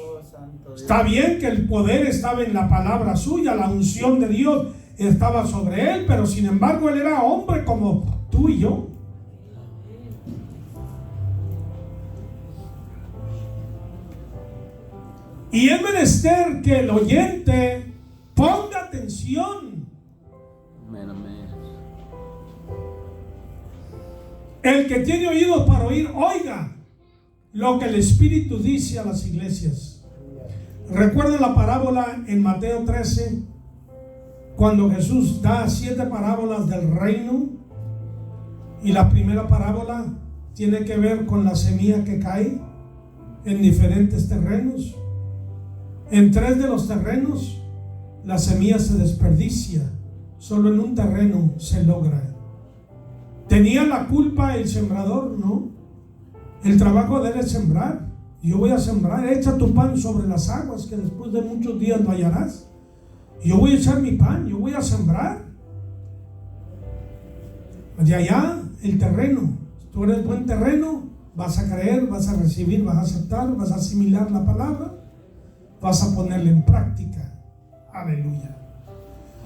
Está bien que el poder estaba en la palabra suya, la unción de Dios estaba sobre él, pero sin embargo él era hombre como tú y yo. Y es menester que el oyente ponga atención. Amén, amén. El que tiene oídos para oír, oiga lo que el Espíritu dice a las iglesias. ¿Recuerdan la parábola en Mateo 13? Cuando Jesús da 7 parábolas del reino. Y la primera parábola tiene que ver con la semilla que cae en diferentes terrenos. En 3 de los terrenos la semilla se desperdicia. Solo en un terreno se logra. ¿Tenía la culpa el sembrador? No. El trabajo de él es sembrar. Yo voy a sembrar. Echa tu pan sobre las aguas, que después de muchos días lo hallarás. Yo voy a echar mi pan. Yo voy a sembrar. De allá el terreno. Tú eres buen terreno. Vas a creer, vas a recibir, vas a aceptar, vas a asimilar la palabra. Vas a ponerla en práctica. Aleluya.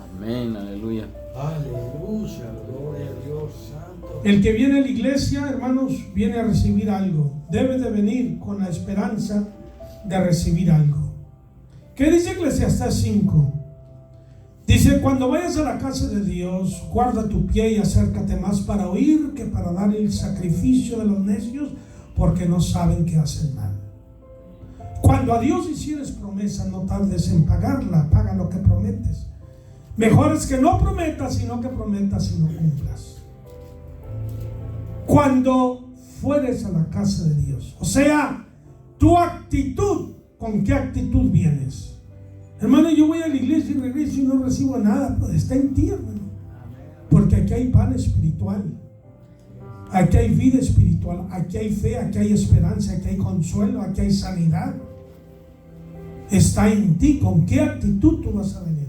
Amén, aleluya. Aleluya, gloria a Dios santo. El que viene a la iglesia, hermanos, viene a recibir algo. Debe de venir con la esperanza de recibir algo. ¿Qué dice Eclesiastés 5? Dice: cuando vayas a la casa de Dios, guarda tu pie y acércate más para oír que para dar el sacrificio de los necios, porque no saben que hacen mal. Cuando a Dios hicieres promesa, no tardes en pagarla. Paga lo que prometes. Mejor es que no prometas, sino que prometas y no cumplas. Cuando fueres a la casa de Dios, o sea, tu actitud, ¿con qué actitud vienes? Hermano, yo voy a la iglesia y regreso y no recibo nada. Pues está en ti, hermano. Porque aquí hay pan espiritual. Aquí hay vida espiritual, aquí hay fe, aquí hay esperanza, aquí hay consuelo, aquí hay sanidad. Está en ti. ¿Con qué actitud tú vas a venir?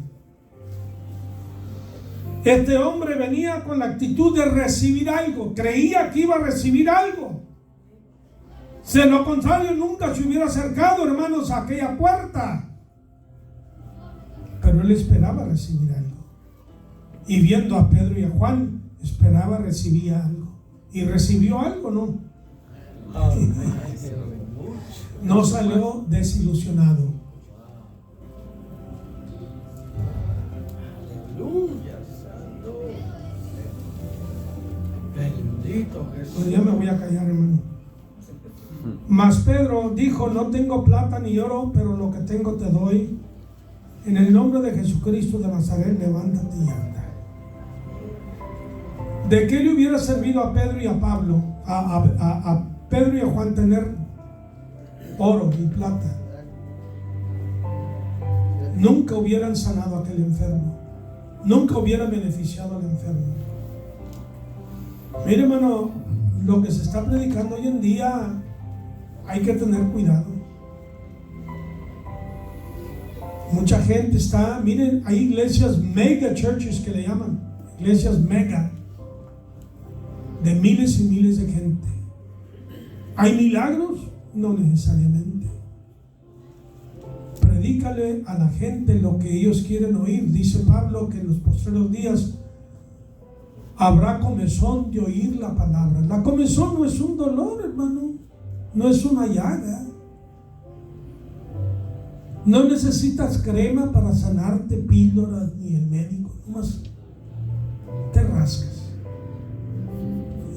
Este hombre venía con la actitud de recibir algo. Creía que iba a recibir algo. De lo contrario, nunca se hubiera acercado, hermanos, a aquella puerta. Pero él esperaba recibir algo. Y viendo a Pedro y a Juan, esperaba recibir algo. ¿Y recibió algo? No. No salió desilusionado. Aleluya, santo. Bendito Jesús. Pues ya me voy a callar, hermano. Mas Pedro dijo: no tengo plata ni oro, pero lo que tengo te doy. En el nombre de Jesucristo de Nazaret, levántate y anda. ¿De qué le hubiera servido a Pedro y a Pablo, a Pedro y a Juan tener oro y plata? Nunca hubieran sanado a aquel enfermo. Nunca hubieran beneficiado al enfermo. Mire, hermano, lo que se está predicando hoy en día, hay que tener cuidado. Mucha gente está, miren, hay iglesias mega churches que le llaman, iglesias mega, de miles y miles de gente. ¿Hay milagros? No necesariamente. Predícale a la gente lo que ellos quieren oír. Dice Pablo que en los postreros días habrá comezón de oír la palabra. La comezón no es un dolor, hermano, no es una llaga. No necesitas crema para sanarte, píldoras, ni el médico, nomás te rascas.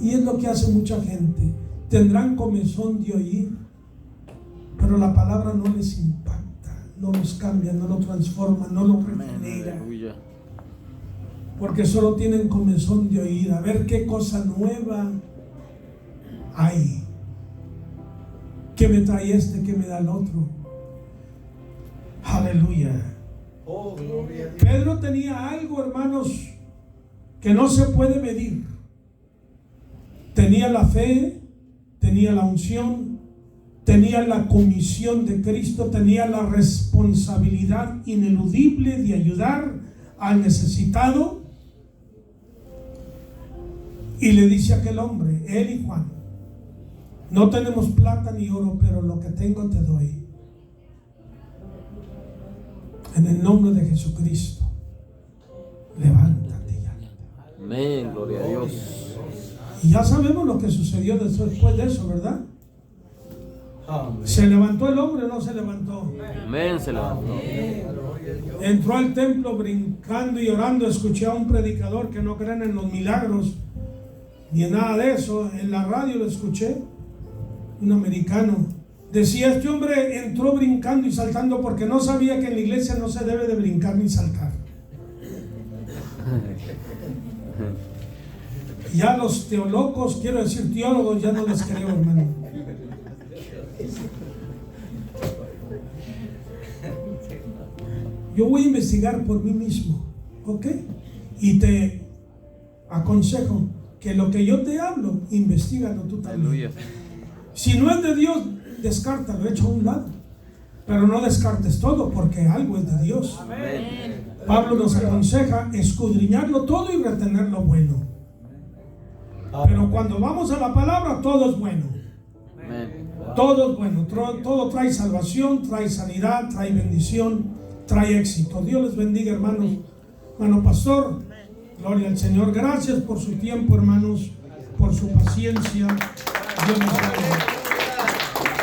Y es lo que hace mucha gente. Tendrán comezón de oír, pero la palabra no les impacta, no los cambia, no lo transforma, no lo regenera. Porque solo tienen comezón de oír, a ver qué cosa nueva hay. ¿Qué me trae este? ¿Qué me da el otro? Aleluya. Oh, gloria a Dios. Pedro tenía algo, hermanos, que no se puede medir. Tenía la fe, tenía la unción, tenía la comisión de Cristo, tenía la responsabilidad ineludible de ayudar al necesitado. Y le dice a aquel hombre, él y Juan: no tenemos plata ni oro, pero lo que tengo te doy. En el nombre de Jesucristo, levántate ya. Amén, gloria a Dios. Y ya sabemos lo que sucedió después de eso, ¿verdad? Amén. ¿Se levantó el hombre o no se levantó? Amén, se levantó. Entró al templo brincando y orando. Escuché a un predicador que no creen en los milagros ni en nada de eso. En la radio lo escuché, un americano. Decía: este hombre entró brincando y saltando porque no sabía que en la iglesia no se debe de brincar ni saltar. Ya los teólogos, quiero decir teólogos, ya no les creo, hermano. Yo voy a investigar por mí mismo, ¿ok? Y te aconsejo que lo que yo te hablo, investígalo tú también. Aleluya. Si no es de Dios, descártalo, echa a un lado. Pero no descartes todo, porque algo es de Dios. Amén. Pablo nos aconseja escudriñarlo todo y retener lo bueno. Pero cuando vamos a la palabra, todo es bueno. Amén. Todo es bueno. Todo trae salvación, trae sanidad, trae bendición, trae éxito. Dios les bendiga, hermanos. Hermano pastor, gloria al Señor. Gracias por su tiempo, hermanos, por su paciencia. Dios les bendiga.